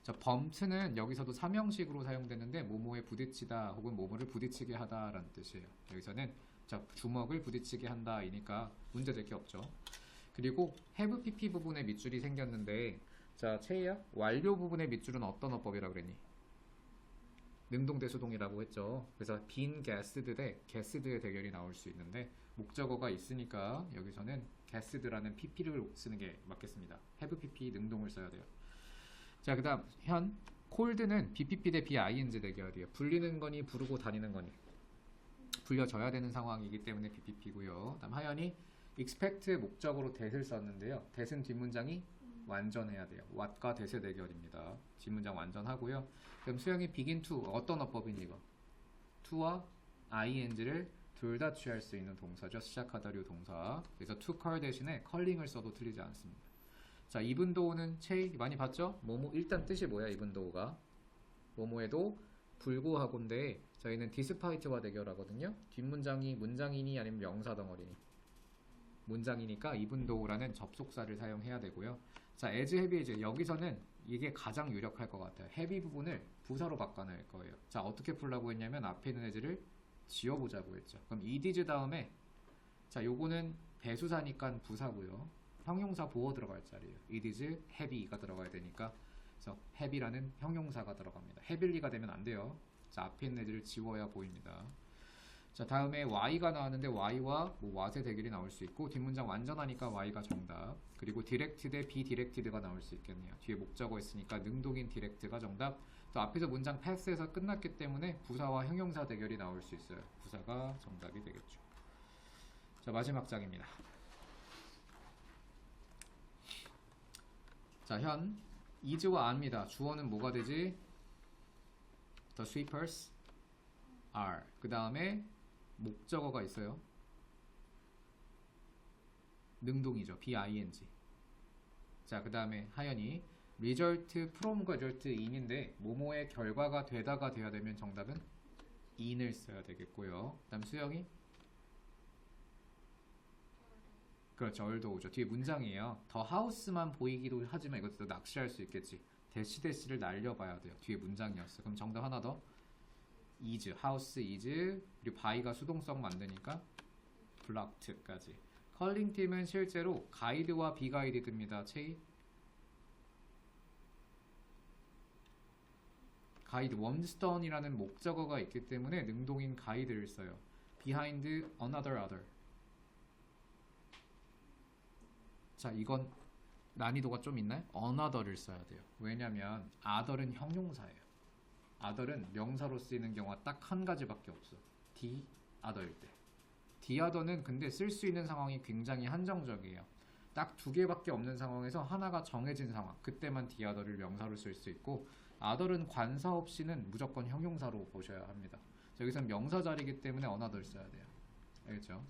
자, bump는 여기서도 삼형식으로 사용되는데 뭐뭐에 부딪히다 혹은 뭐뭐를 부딪히게 하다라는 뜻이에요. 여기서는 자, 주먹을 부딪히게 한다 이니까 문제될 게 없죠. 그리고 have pp 부분에 밑줄이 생겼는데 자, 채희야, 완료 부분의 밑줄은 어떤 어법이라고 그랬니? 능동대수동이라고 했죠. 그래서 been gassed 대 gassed의 대결이 나올 수 있는데 목적어가 있으니까 여기서는 gassed라는 pp를 쓰는 게 맞겠습니다. have pp 능동을 써야 돼요. 자, 그 다음 현 cold는 bpp 대 bing 대결이에요. 불리는 거니 부르고 다니는 거니? 불려져야 되는 상황이기 때문에 BPP고요. 다음 하연이 expect 목적으로 that을 썼는데요. that은 뒷문장이 완전해야 돼요. what과 that의 대결입니다. 뒷문장 완전하고요. 그럼 수영이 begin to 어떤 어법이니 이거? to와 ing를 둘 다 취할 수 있는 동사죠. 시작하다류 동사. 그래서 to call 대신에 calling을 써도 틀리지 않습니다. 자, 이분도우는 체이 많이 봤죠? 뭐뭐 일단 뜻이 뭐야 이분도우가? 뭐뭐에도 불구하고인데 저희는 despite와 대결하거든요. 뒷문장이 문장이니 아니면 명사 덩어리니? 문장이니까 이분도우라는 접속사를 사용해야 되고요. 자, as, have, is 여기서는 이게 가장 유력할 것 같아요. have 부분을 부사로 바꿔낼 거예요. 자, 어떻게 풀라고 했냐면 앞에 있는 as를 지워보자고 했죠. 그럼 it is 다음에 자, 요거는 배수사니까 부사고요. 형용사 보어 들어갈 자리예요. it is have가 들어가야 되니까 그래서 have라는 형용사가 들어갑니다. have리가 되면 안 돼요. 자, 앞에 있는 애들을 지워야 보입니다. 자, 다음에 y가 나왔는데 y와 뭐 what의 대결이 나올 수 있고 뒷문장 완전하니까 y가 정답. 그리고 direct 대 be directed가 나올 수 있겠네요. 뒤에 목적어 있으니까 능동인 direct가 정답. 또 앞에서 문장 pass에서 끝났기 때문에 부사와 형용사 대결이 나올 수 있어요. 부사가 정답이 되겠죠. 자, 마지막 장입니다. 자, 현 is와 are입니다. 주어는 뭐가 되지? The sweepers are. 그 다음에 목적어가 있어요. 능동이죠. BING. 자, 그 다음에 하연이 result from과 result in인데 뭐뭐의 결과가 되다가 돼야 되면 정답은 in을 써야 되겠고요. 그 다음 수영이 그렇죠. 얼도우죠. 뒤에 문장이에요. 더 하우스만 보이기도 하지만 이것도 낚시할 수 있겠지. 대시대시를 날려봐야 돼요. 뒤에 문장이었어. 그럼 정답 하나 더. is, house is, 그리고 by가 수동성 만드니까 blocked까지. 컬링 팀은 실제로 가이드와 비가이드입니다. 체이. 가이드, 웜스턴이라는 목적어가 있기 때문에 능동인 가이드를 써요. behind another other. 자, 이건 난이도가 좀 있나요? another를 써야 돼요. 왜냐면 other은 형용사예요. other은 명사로 쓰이는 경우가 딱 한 가지밖에 없어. the other일 때. the other는 근데 쓸 수 있는 상황이 굉장히 한정적이에요. 딱 두 개밖에 없는 상황에서 하나가 정해진 상황. 그때만 the other를 명사로 쓸 수 있고 other은 관사 없이는 무조건 형용사로 보셔야 합니다. 자, 여기서는 명사 자리이기 때문에 another 써야 돼요. 알겠죠?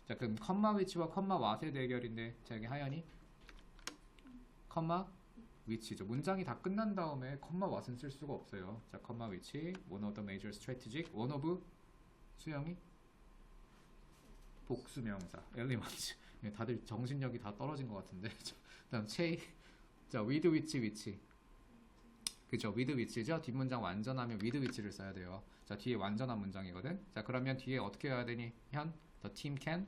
자, 그럼 컴마 위치와 컴마 왓의 대결인데 자, 여기 하연이 컴마 위치죠. 문장이 다 끝난 다음에 컴마 왓은 쓸 수가 없어요. 자, 컴마 위치 one of the major strategic one of 수영이 복수명사 elements. 다들 정신력이 다 떨어진 것 같은데. 다음 체이. 자, with which 위치. 그죠? with which죠. 뒷문장 완전하면 with which를 써야 돼요. 자, 뒤에 완전한 문장이거든. 자, 그러면 뒤에 어떻게 해야 되니? 현 the team can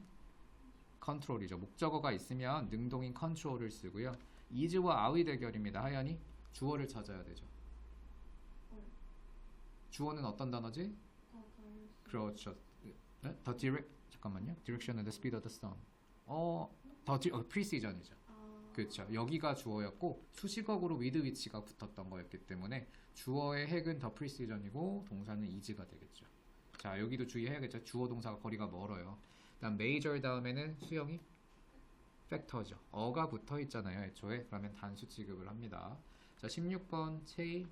control이죠. 목적어가 있으면 능동인 control을 쓰고요. is와 are의 대결입니다. 하연이 주어를 찾아야 되죠. 주어는 어떤 단어지? 그렇죠. The direct 잠깐만요. Direction and the speed of the sun. precision이죠. 그렇죠. 여기가 주어였고 수식어구로 with which가 붙었던 거였기 때문에 주어의 핵은 the precision이고 동사는 is가 되겠죠. 자, 여기도 주의해야겠죠. 주어 동사가 거리가 멀어요. 그다음 major 다음에는 수영이 팩터죠. 어가 붙어 있잖아요. 애초에. 그러면 단수 취급을 합니다. 자, 16번 체이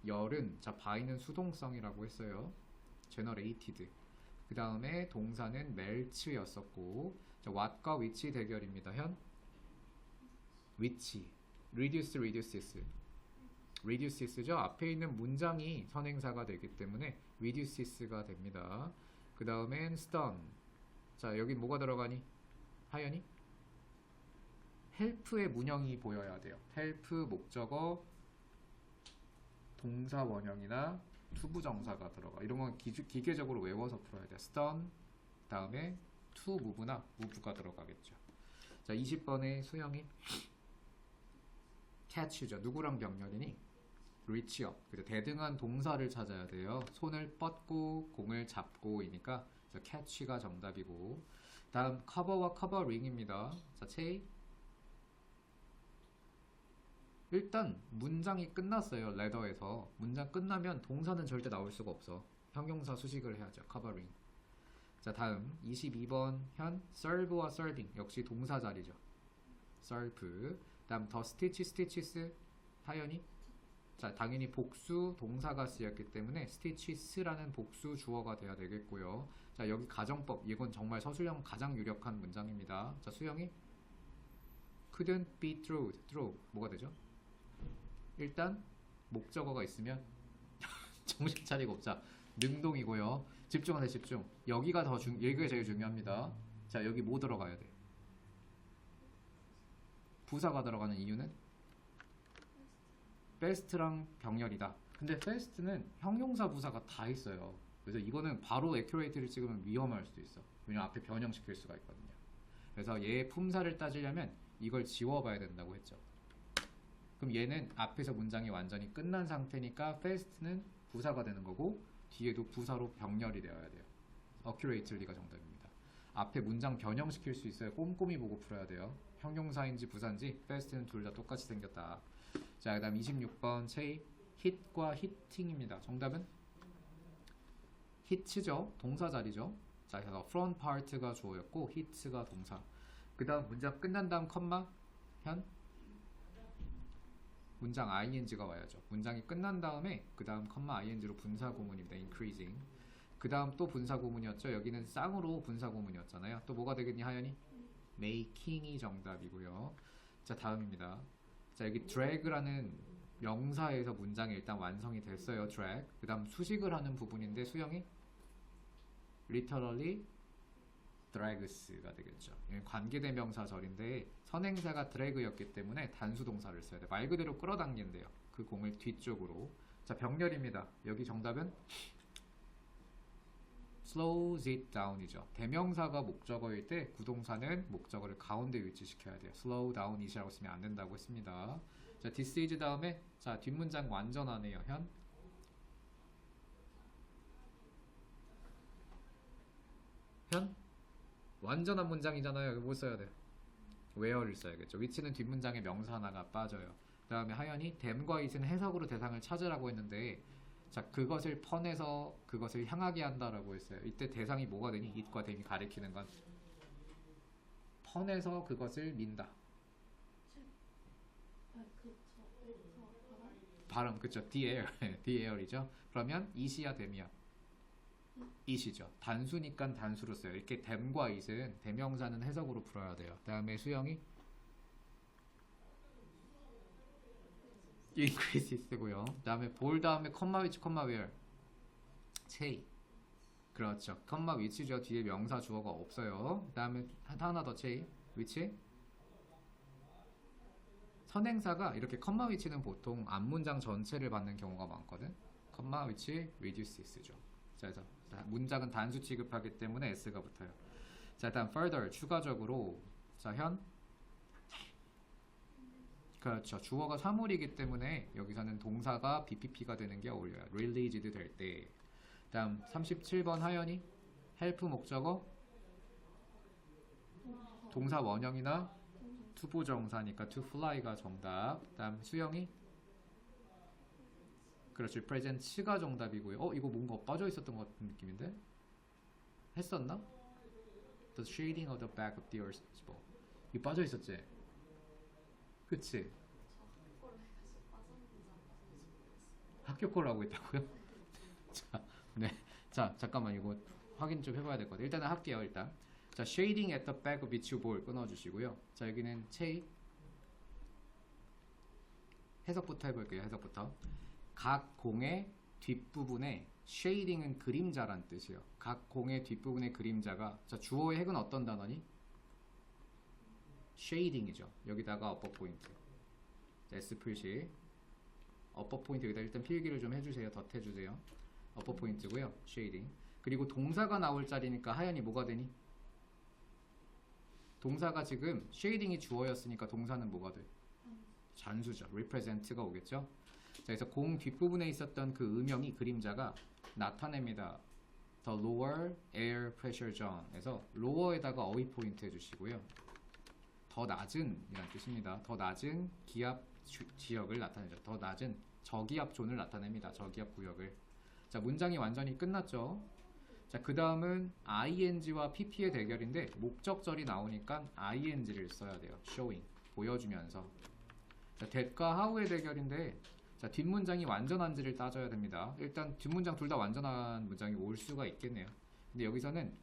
열은 자, by는 수동성이라고 했어요. generated. 그 다음에 동사는 melt였었고 자, what과 which 대결입니다. 현 which reduces reduces죠. 앞에 있는 문장이 선행사가 되기 때문에 reduces가 됩니다. 그 다음엔 stun. 자, 여기 뭐가 들어가니? 하연이 help의 문형이 보여야 돼요. help 목적어 동사 원형이나 투부정사가 들어가. 이런 건 기계적으로 외워서 풀어야 돼요. stun 다음에 to move나 move가 들어가겠죠. 자, 20번에 수영이 catch죠. 누구랑 병렬이니? reach요. 그래서 대등한 동사를 찾아야 돼요. 손을 뻗고 공을 잡고이니까 catch가 정답이고 다음 cover와 covering입니다. 자, 체이 일단 문장이 끝났어요. 레더에서 문장 끝나면 동사는 절대 나올 수가 없어. 형용사 수식을 해야죠. covering. 자, 다음 22번 현 serve와 serving 역시 동사 자리죠. serve. 다음 더 스티치 스티치스 하연이 자, 당연히 복수 동사가 쓰였기 때문에 stitches라는 복수 주어가 돼야 되겠고요. 자, 여기 가정법 이건 정말 서술형 가장 유력한 문장입니다. 자, 수영이 couldn't be through 뭐가 되죠? 일단 목적어가 있으면 정신 차리고 없자 능동이고요. 집중하세요. 집중. 여기가 제일 중요합니다. 자, 여기 뭐 들어가야 돼? 부사가 들어가는 이유는 fast랑 병렬이다. 근데 fast는 형용사 부사가 다 있어요. 그래서 이거는 바로 accurate를 찍으면 위험할 수도 있어. 왜냐면 앞에 변형시킬 수가 있거든요. 그래서 얘의 품사를 따지려면 이걸 지워봐야 된다고 했죠. 그럼 얘는 앞에서 문장이 완전히 끝난 상태니까 fast는 부사가 되는 거고 뒤에도 부사로 병렬이 되어야 돼요. accurately가 정답입니다. 앞에 문장 변형시킬 수 있어요. 꼼꼼히 보고 풀어야 돼요. 형용사인지 부사인지 fast는 둘 다 똑같이 생겼다. 자, 그 다음 26번 체이 hit과 hitting입니다. 정답은 hit죠. 동사 자리죠. 자, 그래서 front part가 주어였고 hit가 동사. 그 다음 문장 끝난 다음 컴마 현 문장 ing가 와야죠. 문장이 끝난 다음에 그 다음 컴마 ing로 분사 구문입니다. increasing. 그 다음 또 분사 구문이었죠. 여기는 쌍으로 분사 구문이었잖아요. 또 뭐가 되겠니 하연이? making이 정답이고요. 자, 다음입니다. 자, 여기 drag라는 명사에서 문장이 일단 완성이 됐어요. drag. 그 다음 수식을 하는 부분인데 수영이 literally drags가 되겠죠. 관계대명사절인데 선행사가 drag였기 때문에 단수 동사를 써야 돼. 말 그대로 끌어당긴대요. 그 공을 뒤쪽으로. 자, 병렬입니다. 여기 정답은 slows it down이죠. 대명사가 목적어일 때 구동사는 목적어를 가운데 위치시켜야 돼요. slow down it이라고 쓰면 안 된다고 했습니다. 자, this is 다음에 자, 뒷문장 완전하네요. 현 완전한 문장이잖아요. 여기 뭐 써야 돼요? where를 써야겠죠. 위치는 뒷문장에 명사 하나가 빠져요. 그 다음에 하연이 them과 it은 해석으로 대상을 찾으라고 했는데 자, 그것을 퍼내서 그것을 향하게 한다라고 했어요. 이때 대상이 뭐가 되니? it과 them이 가리키는 건 퍼내서 그것을 민다. 발음 그쵸? the air이죠. 그러면 it이야 them이야? it이죠. 단수니까 단수로 써요. 이렇게 them과 it은 대명사는 해석으로 풀어야 돼요. 그 다음에 수영이 increase 쓰고요. 그 다음에 볼 다음에 컴마 위치 컴마 where 체이 그렇죠. 컴마 위치죠. 뒤에 명사 주어가 없어요. 그 다음에 하나 더 체이 위치 선행사가 이렇게 컴마 위치는 보통 앞문장 전체를 받는 경우가 많거든. 컴마 위치 reduces죠. 자, 그래서 문장은 단수 취급하기 때문에 s가 붙어요. 자, 일단 further 추가적으로 자, 현 그렇죠. 주어가 사물이기 때문에 여기서는 동사가 BPP가 되는 게 어울려요. released 될 때. 다음 37번 하연이 help 목적어 동사 원형이나 투부정사니까 to fly가 정답. 다음 수영이 그렇죠. presents가 정답이고요. 이거 뭔가 빠져 있었던 것 같은 느낌인데 했었나? The shading of the back of the earth. 이거 빠져 있었지? 그치? 학교 거라고 했다고요? 자, 네. 자, 잠깐만 이거 확인 좀 해봐야 될 것 같아요. 일단은 할게요. 일단 자, shading at the back of each ball 끊어주시고요. 자, 여기는 체이 해석부터 해볼게요. 해석부터 각 공의 뒷부분에 shading은 그림자란 뜻이에요. 각 공의 뒷부분의 그림자가 자, 주어의 핵은 어떤 단어니? shading이죠. 여기다가 upper 포인트 S 표시 upper 포인트 여기다 일단 필기를 좀 해주세요. 덧 해주세요. upper 포인트고요. shading 그리고 동사가 나올 자리니까 하연이 뭐가 되니? 동사가 지금 shading이 주어였으니까 동사는 뭐가 돼? 잔수죠. represent가 오겠죠. 자, 그래서 공 뒷부분에 있었던 그 음영이 그림자가 나타냅니다. The lower air pressure zone에서 lower에다가 어휘 포인트 해주시고요. 더 낮은 이란 뜻입니다. 더 낮은 기압 지역을 나타내죠. 더 낮은 저기압 존을 나타냅니다. 저기압 구역을. 자, 문장이 완전히 끝났죠. 자, 그 다음은 ing와 pp의 대결인데 목적절이 나오니까 ing를 써야 돼요. showing, 보여주면서. 자, that과 how의 대결인데 자, 뒷문장이 완전한지를 따져야 됩니다. 일단 뒷문장 둘 다 완전한 문장이 올 수가 있겠네요. 근데 여기서는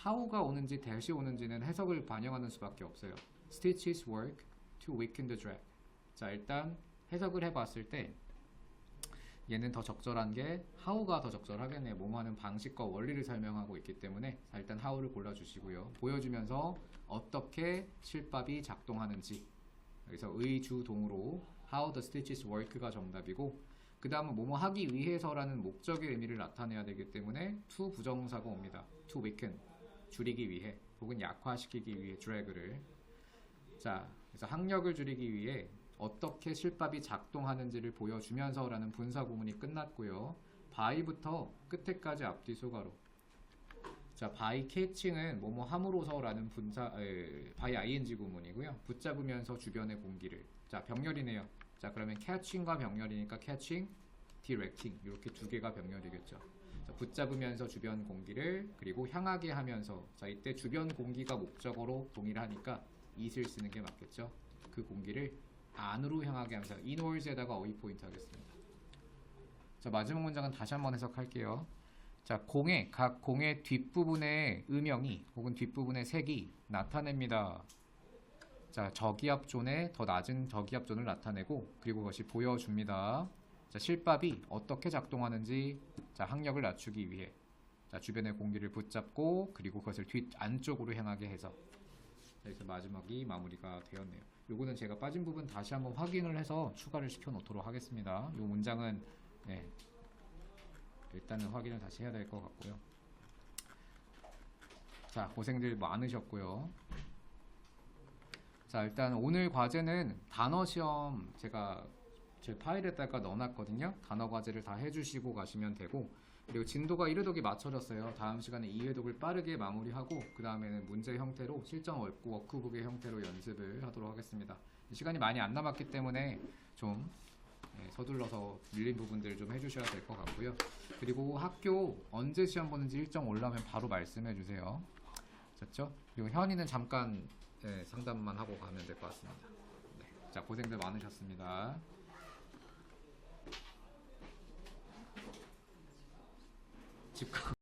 how가 오는지 that이 오는지는 해석을 반영하는 수밖에 없어요. Stitches work to weaken the drag. 자, 일단 해석을 해봤을 때 얘는 더 적절한 게 how가 더 적절하겠네요. 뭐뭐하는 방식과 원리를 설명하고 있기 때문에 자, 일단 how를 골라주시고요. 보여주면서 어떻게 실밥이 작동하는지 여기서 의주동으로 how the stitches work가 정답이고 그 다음은 뭐뭐 하기 위해서라는 목적의 의미를 나타내야 되기 때문에 to 부정사가 옵니다. to weaken, 줄이기 위해 혹은 약화시키기 위해 drag를 자, 그래서 학력을 줄이기 위해 어떻게 실밥이 작동하는지를 보여주면서라는 분사 구문이 끝났고요. by부터 끝에까지 앞뒤 소가로. 자, by catching은 뭐뭐 함으로서라는 분사 by ing 구문이고요. 붙잡으면서 주변의 공기를. 자, 병렬이네요. 자, 그러면 catching과 병렬이니까 catching, directing 이렇게 두 개가 병렬이겠죠. 자, 붙잡으면서 주변 공기를 그리고 향하게 하면서 자, 이때 주변 공기가 목적어로 동일하니까 it을 쓰는 게 맞겠죠. 그 공기를 안으로 향하게 하면서 inwards에다가 어휘 포인트 하겠습니다. 자, 마지막 문장은 다시 한번 해석할게요. 자, 각 공의 뒷부분의 음영이 혹은 뒷부분의 색이 나타냅니다. 자, 저기압존의 더 낮은 저기압존을 나타내고 그리고 그것이 보여줍니다. 자, 실밥이 어떻게 작동하는지 자, 항력을 낮추기 위해 자, 주변의 공기를 붙잡고 그리고 그것을 뒷 안쪽으로 향하게 해서 여기서 마지막이 마무리가 되었네요. 요거는 제가 빠진 부분 다시 한번 확인을 해서 추가를 시켜 놓도록 하겠습니다. 요 문장은 네, 일단은 확인을 다시 해야 될 것 같고요. 자, 고생들 많으셨고요. 자, 일단 오늘 과제는 단어 시험 제가 제 파일에다가 넣어놨거든요. 단어 과제를 다 해주시고 가시면 되고 그리고 진도가 1회독이 맞춰졌어요. 다음 시간에 2회독을 빠르게 마무리하고 그 다음에는 문제 형태로 실전 워크북의 형태로 연습을 하도록 하겠습니다. 시간이 많이 안 남았기 때문에 좀 서둘러서 밀린 부분들 좀 해주셔야 될 것 같고요. 그리고 학교 언제 시험 보는지 일정 올라오면 바로 말씀해 주세요. 됐죠? 그리고 현이는 잠깐 상담만 하고 가면 될 것 같습니다. 네. 자, 고생들 많으셨습니다. 집 가.